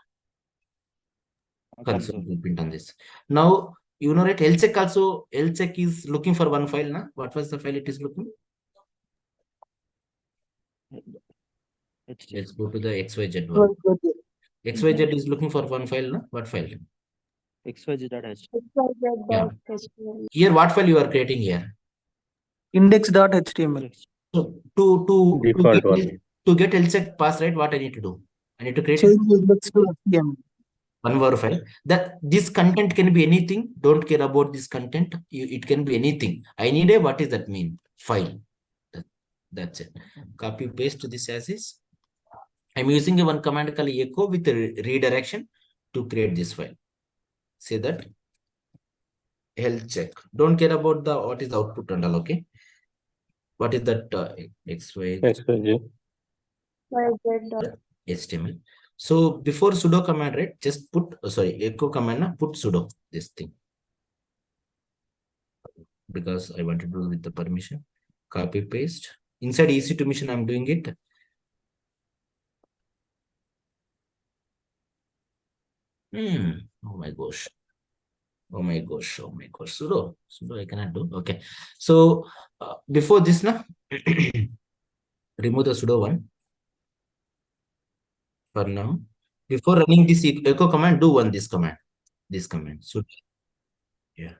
Console will print on this. Now, you know, right, LCheck also, LCheck is looking for one file, na? What was the file it is looking? Let's go to the XYZ one. XYZ is looking for one file, na? What file? XYZ.html. Here, what file you are creating here? Index.html. So to Default one. get health check pass, right? What I need to do? I need to create Change index to STM. one more file. That this content can be anything. Don't care about this content. It can be anything. I need a, what does that mean? File. That's it. Copy paste this as is. I'm using a one command called echo with a redirection to create this file. Say that health check. Don't care about the what is the output and all. Okay. What is that XY XYZ. HTML? So before sudo command, right? Just put echo command, put sudo this thing, because I want to do with the permission. Copy paste inside EC2 mission. I'm doing it. Oh my gosh. Oh my gosh. Oh my gosh. Sudo I cannot do. Okay. So before this, now remove the sudo one for now. Before running this echo command, do this command. This command. So yeah,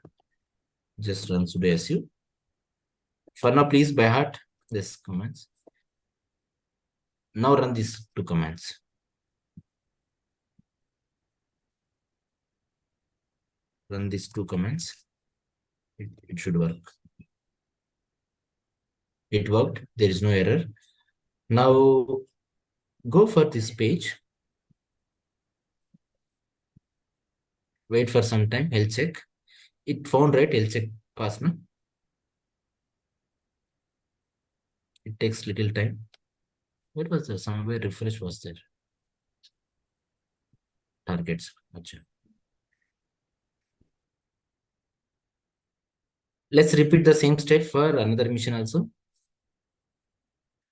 just run sudo su. For now, please by heart this commands. Now run these two commands. Run these two commands. It should work. It worked. There is no error. Now go for this page. Wait for some time. Health check. It found, right? Health check pass, no? It takes little time. What was there? Somewhere refresh was there. Targets. Achha. Let's repeat the same step for another mission also.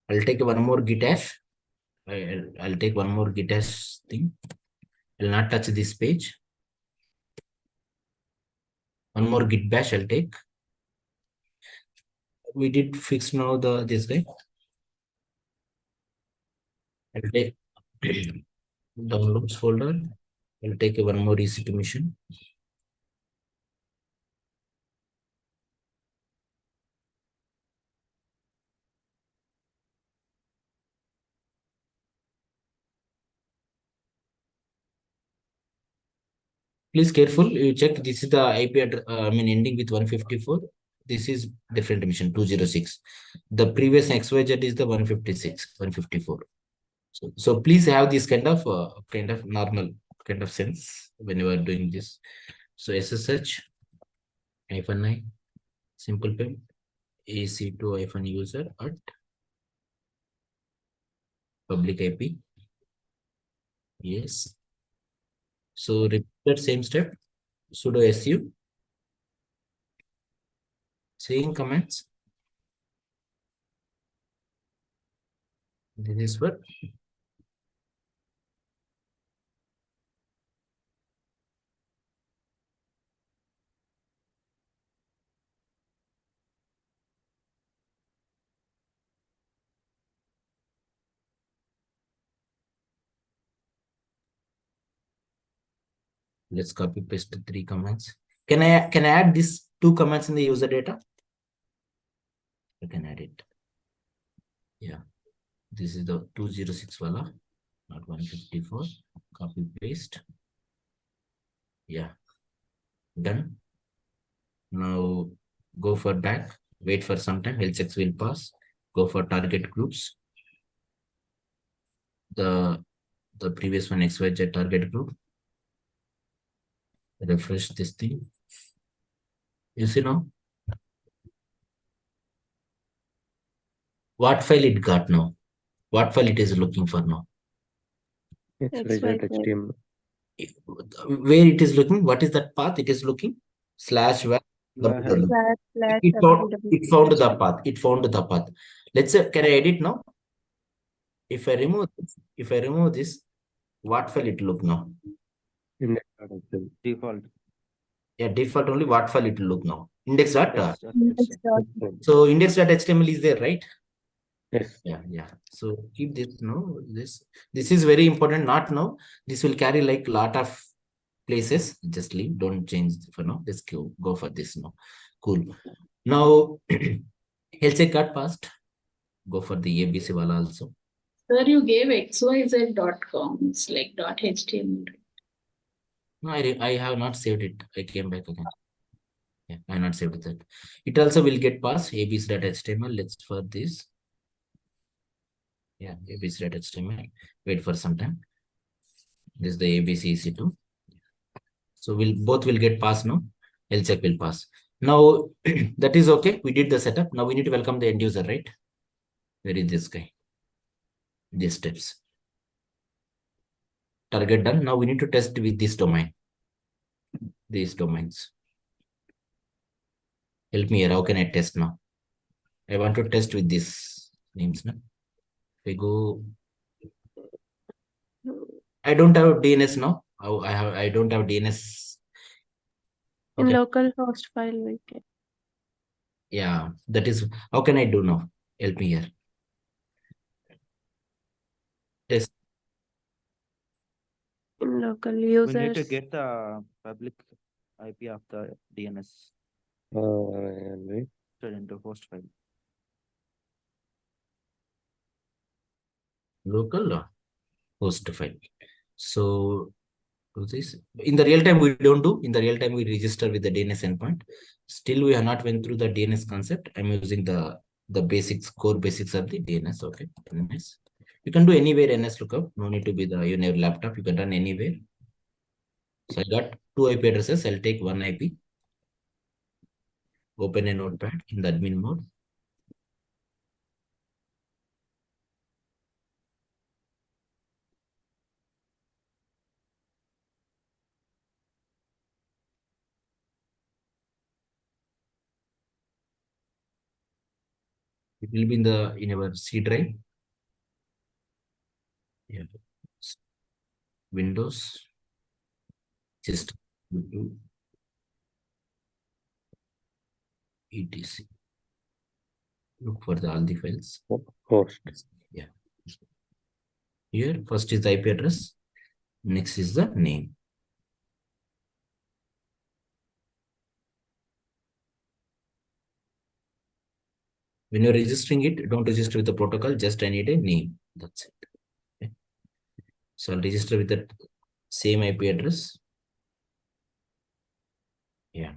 I'll take one more git hash. I'll take one more git hash thing. I'll not touch this page. One more git bash I'll take. We did fix now this guy. I'll take downloads folder. I'll take one more EC2 mission. Please careful. You check. This is the IP address. Ending with 154. This is different mission 206. The previous XYZ is the 156, 154. So please have this kind of normal kind of sense when you are doing this. So SSH -i simple pip EC2 user at public IP. Yes. So repeat that same step. Sudo su. Same commands. This is what. Let's copy paste the 3 commands. Can I add these 2 commands in the user data? I can add it. Yeah. This is the 206 wala, not 154. Copy paste. Yeah. Done. Now go for back. Wait for some time. Health checks will pass. Go for target groups. The previous one XYZ target group. Refresh this thing. You see now? What file it got now? What file it is looking for now? XYZ HTML. Where it is looking? What is that path it is looking? /var. It found the path. It found the path. Let's say, can I edit now? If I remove this, what file it look now? Default. Yeah, default only. What file it will look now? Index dot. So index.html is there, right? Yes. Yeah. So keep this now. This is very important. Not now. This will carry like lot of places. Just leave. Don't change for now. Let's go for this now. Cool. Now health check got passed. go for the ABC wala also. Sir, you gave xyz.com. It's like .html. No, I have not saved it. I came back again. Yeah, I have not saved that. It also will get passed abc.html. Let's for this. Yeah, abc.html. Wait for some time. This is the ABC EC2. So both will get passed now. Health check will pass. Now that is okay. We did the setup. Now we need to welcome the end user, right? Where is this guy? These steps. Target done. Now we need to test with this domain. These domains. Help me here. How can I test now? I want to test with these names. No? We go. I don't have DNS now. I don't have DNS. In Okay. local host file we can. Yeah, that is how can I do now? Help me here. Test. In local We users. need to get the public IP of the DNS and into host file. Local host file. So do this in the real time we don't do. In the real time we register with the DNS endpoint. Still we have not went through the DNS concept. I'm using the basics, core basics of the DNS. Okay, DNS. You can do anywhere NS lookup. No need to be the your laptop. You can run anywhere. So I got 2 IP addresses. I'll take one IP. Open a notepad in the admin mode. It will be in our C drive. Yeah. Windows. System. etc. Look for all the files. host. Yeah. Here, first is the IP address. Next is the name. When you're registering it, don't register with the protocol. Just I need a name. That's it. Okay. So I'll register with that same IP address. Yeah.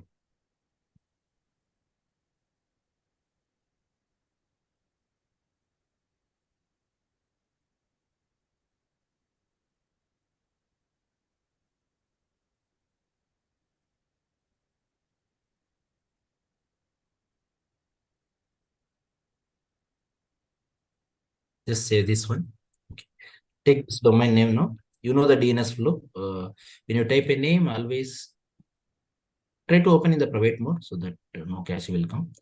Just save this one. Okay. Take this domain name now. You know the DNS flow. When you type a name, always try to open in the private mode so that no cache will come.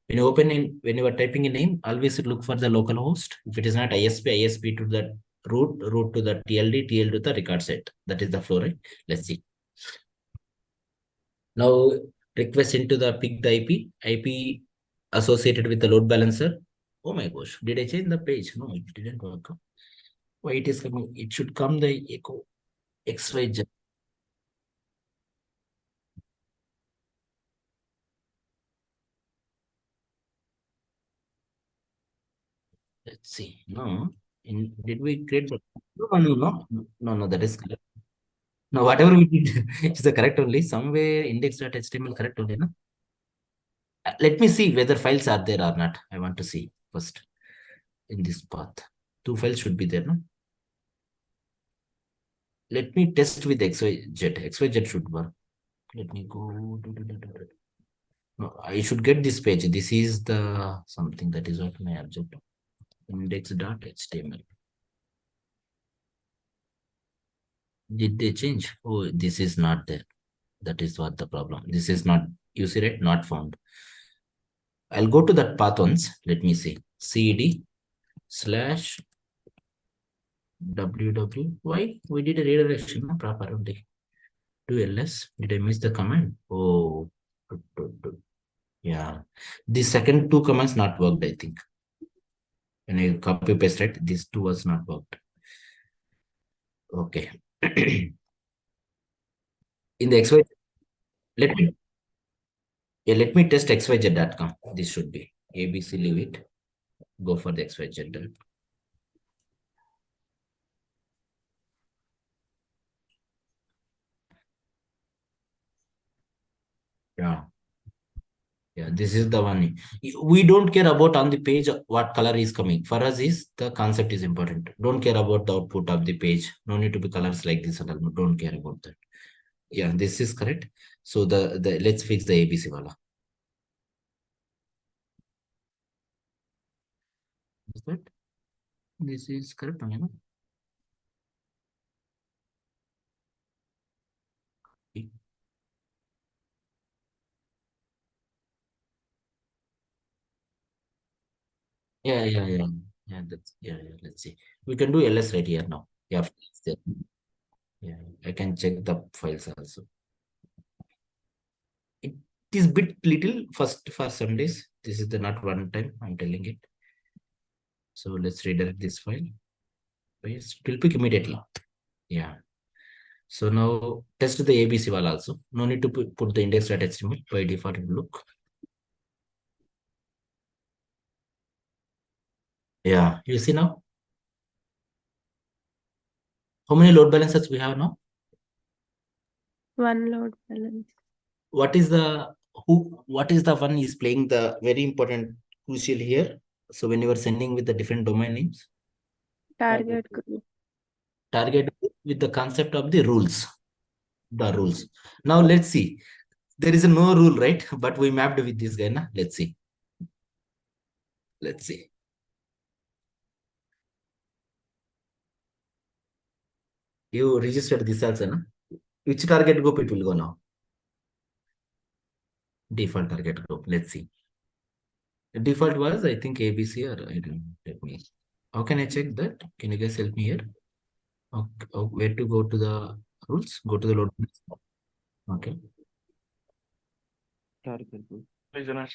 When you are typing a name, always look for the local host. If it is not ISP to the root to the TLD to the record set. That is the flow, right? Let's see. Now request into the picked IP associated with the load balancer. Oh my gosh, did I change the page? No, it didn't work. Why it is coming? It should come the echo XYZ. Let's see. No, did we create the no, that is correct. No, whatever we did is the correct only. Somewhere index.html correct only, no? Let me see whether files are there or not. I want to see first in this path. 2 files should be there, no? Let me test with XYZ. XYZ should work. Let me go. No, I should get this page. This is the something that is what my object. Index.html. Did they change? Oh, this is not there. That is what the problem. This is not, you see, right? Not found. I'll go to that path once. Let me see. cd/ww. Why? We did a redirection, no? Properly. To ls. Did I miss the command? Oh, yeah. The second 2 commands not worked, I think. When I copy paste, right? These 2 was not worked. Okay. In the XYZ, let me test xyz.com. This should be ABC, leave it. Go for the XYZ type. Yeah. Yeah, this is the one. We don't care about on the page what color is coming. For us, is the concept is important. Don't care about the output of the page. No need to be colors like this and all. Don't care about that. Yeah, this is correct. So the let's fix the ABC wala. Is that? This is correct, you know? Yeah. Yeah, yeah. Let's see. We can do LS right here now. Yeah, yeah. I can check the files also. It is bit little first for some days. This is the not one time. I'm telling it. So let's redirect this file. It will pick immediately. Yeah. So now test the ABC wall also. No need to put the index.html. By default it will look. Yeah, you see now? How many load balancers we have now? One load balance. What is the one is playing the very important crucial here? So when you are sending with the different domain names, Target group. target with the concept of the rules. The rules. Now let's see. There is no rule, right? But we mapped with this guy. Na? Let's see. Let's see. You registered this also, na? Which target group it will go now? Default target group. Let's see. The default was, I think, ABC or I don't know. Let me. How can I check that? Can you guys help me here? Okay. Oh, where to go to the rules? Go to the load. Okay. Target group. Business.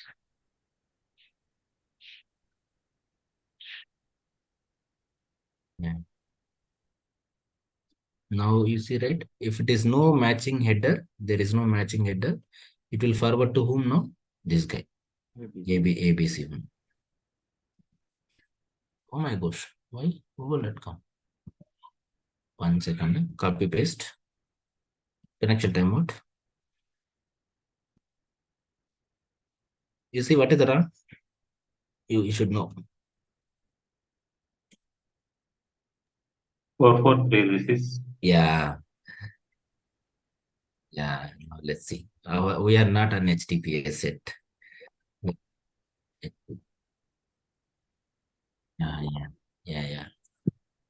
Yeah. Now you see, right? If it is no matching header, there is no matching header. It will forward to whom now? This guy. ABC one. Oh my gosh. Why? Google.com. 1 second. Copy paste. Connection timeout. You see what is the wrong? You should know. 443 Yeah. Let's see. We are not on HTTPS set. Yeah.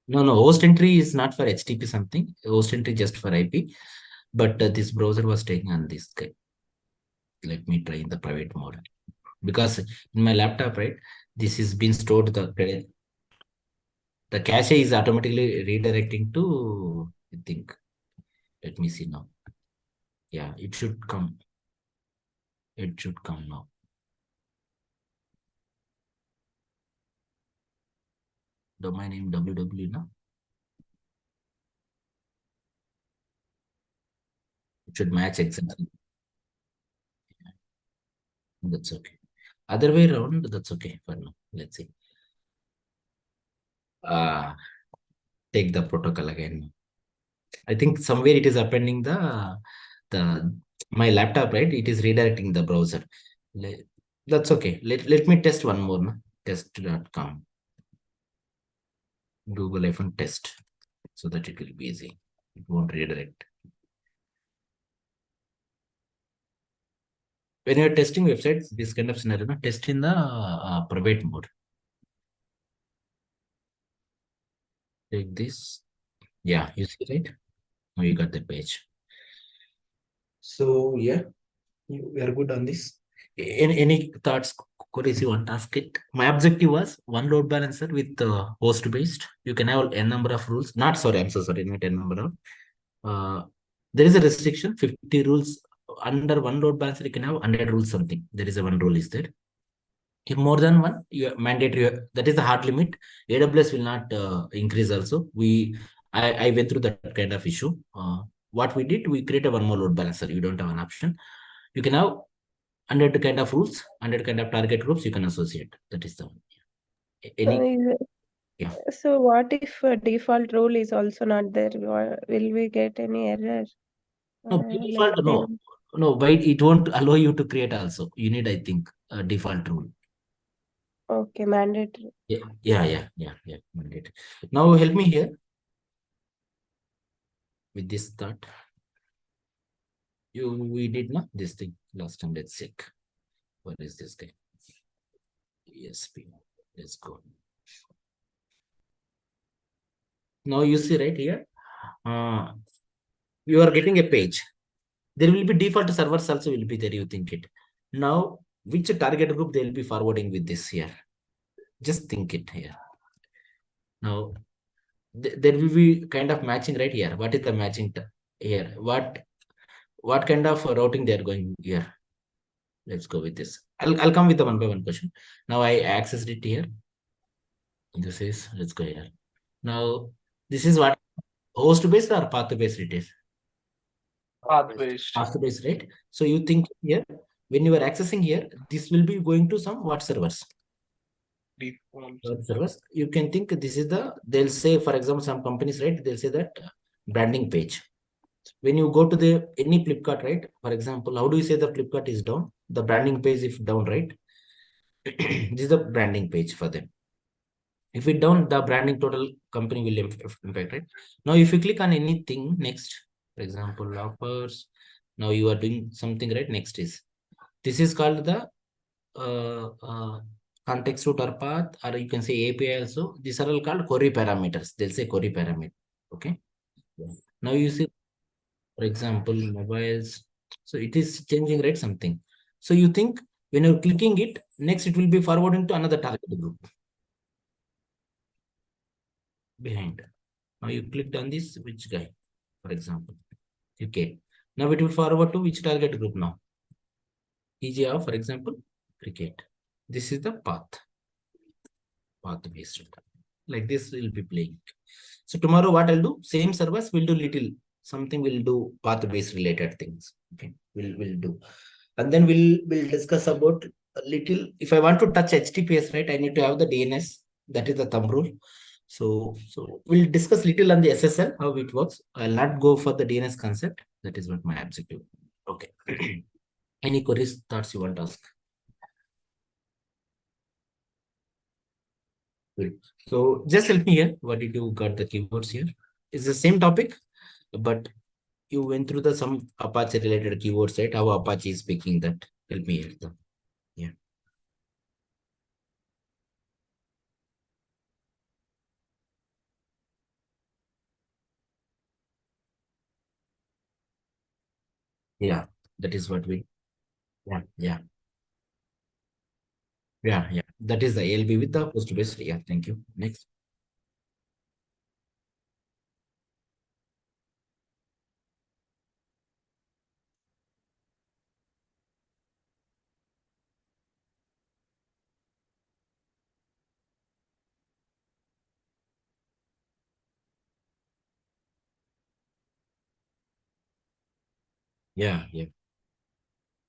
No. Host entry is not for HTTP something. Host entry just for IP. But this browser was taking on this guy. Let me try in the private mode. Because in my laptop, right, this is been stored the cache is automatically redirecting to, I think. Let me see now. Yeah, it should come. It should come now. Domain name www now. It should match exactly. That's okay. Other way around, that's okay for now. Let's see. Take the protocol again. I think somewhere it is appending the my laptop, right? It is redirecting the browser. That's okay. Let me test one more. No? Test.com. Google iPhone test. So that it will be easy. It won't redirect. When you're testing websites, this kind of scenario, test in the private mode. Take this. Yeah, you see, right? Now you got the page. So yeah, we are good on this. Any thoughts, queries you want to ask it? My objective was one load balancer with host based. You can have n number of rules. Not sorry, I'm so sorry, not n number of. There is a restriction, 50 rules. Under one load balancer, you can have 100 rules something. There is a one rule is there. If more than one, you are mandatory. That is the hard limit. AWS will not increase also. I went through that kind of issue. What we did, we created one more load balancer. You don't have an option. You can have 100 kind of rules, 100 kind of target groups you can associate. That is the one. Any, yeah. So what if a default rule is also not there? Will we get any error? No, by default, no, by it won't allow you to create also. You need, I think, a default rule. Okay, mandatory. Yeah. Mandate. Now help me here with this thought. We did not this thing last time. Let's check. What is this guy? ESP. Let's go. Now you see right here. You are getting a page. There will be default servers also will be there. You think it. Now, which target group they will be forwarding with this here? Just think it here. Now, there will be kind of matching right here. What is the matching here? What kind of routing they are going here? Let's go with this. I'll come with the one by one question. Now I accessed it here. This is, let's go here. Now, this is what host based or path based it is? Path based. Path based, right? So you think here, when you are accessing here, this will be going to some what servers? Default Servers. You can think this is they'll say, for example, some companies, right? They'll say that branding page. When you go to any Flipkart, right? For example, how do you say the Flipkart is down? The branding page if down, right? This is the branding page for them. If it down, the branding total company will impact, right? Now, if you click on anything next, for example, offers, now you are doing something, right? Next is, this is called the context route or path, or you can say API also. These are all called query parameters. They'll say query parameter. Okay. Now you see, for example, mobiles. So it is changing, right? Something. So you think when you're clicking it, next it will be forwarding to another target group behind. Now you clicked on this, which guy, for example. Okay. Now it will forward to which target group now? EGR, for example, cricket. This is the path based. Like this will be playing. So tomorrow what I'll do, same service will do little, something will do path based related things. Okay, we'll do. And then we'll discuss about a little, if I want to touch HTTPS, right, I need to have the DNS, that is the thumb rule. So we'll discuss little on the SSL, how it works. I'll not go for the DNS concept. That is what my objective. Okay. Any queries, thoughts you want to ask? Good. So just help me here. What did you got the keywords here? It's the same topic, but you went through some Apache related keywords, right? How Apache is speaking that. Help me here. Yeah. Yeah, that is what we. Yeah. That is the ALB with the host based. Yeah, thank you. Next. Yeah.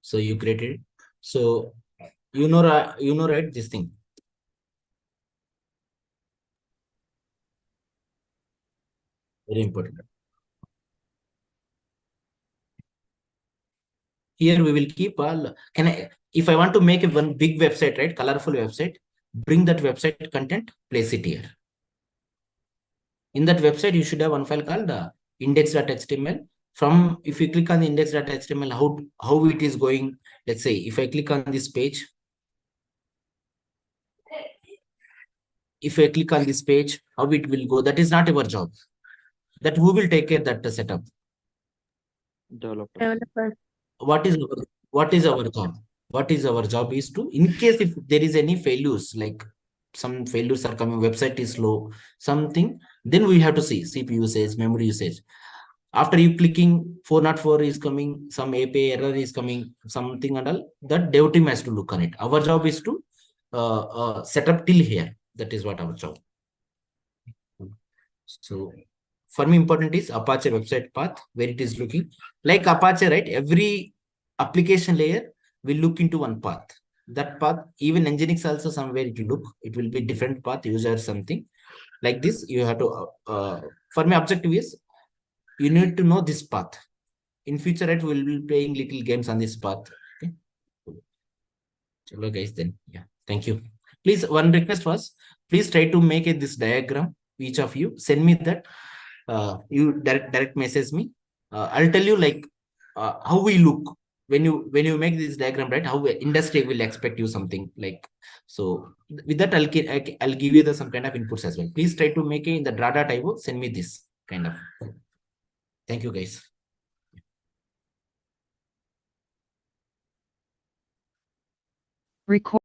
So you created it. So you know right, this thing. Very important. Here we will keep all. If I want to make one big website, right, colorful website, bring that website content, place it here. In that website, you should have one file called index.html. From, if you click on the index.html, how it is going. Let's say if I click on this page, how it will go, that is not our job. That who will take care of that setup? Developer. What is our job? What is our job is to, in case if there is any failures, like some failures are coming, website is slow, something, then we have to see CPU usage, memory usage. After you clicking 404 is coming, some API error is coming, something and all, that dev team has to look on it. Our job is to set up till here. That is what our job. So for me, important is Apache website path, where it is looking like Apache, right? Every application layer will look into one path. that path, even Nginx also somewhere it will look, it will be different path user something like this. You have to, for my objective is, you need to know this path. In future, right, we'll be playing little games on this path. Okay. Hello guys, then yeah, thank you. Please, one request was, please try to make this diagram. Each of you send me that. You direct message me. I'll tell you like how we look when you make this diagram, right? How industry will expect you something like. So with that, I'll give you some kind of inputs as well. Please try to make it in the Dada type. Send me this kind of. Thank you guys. Record.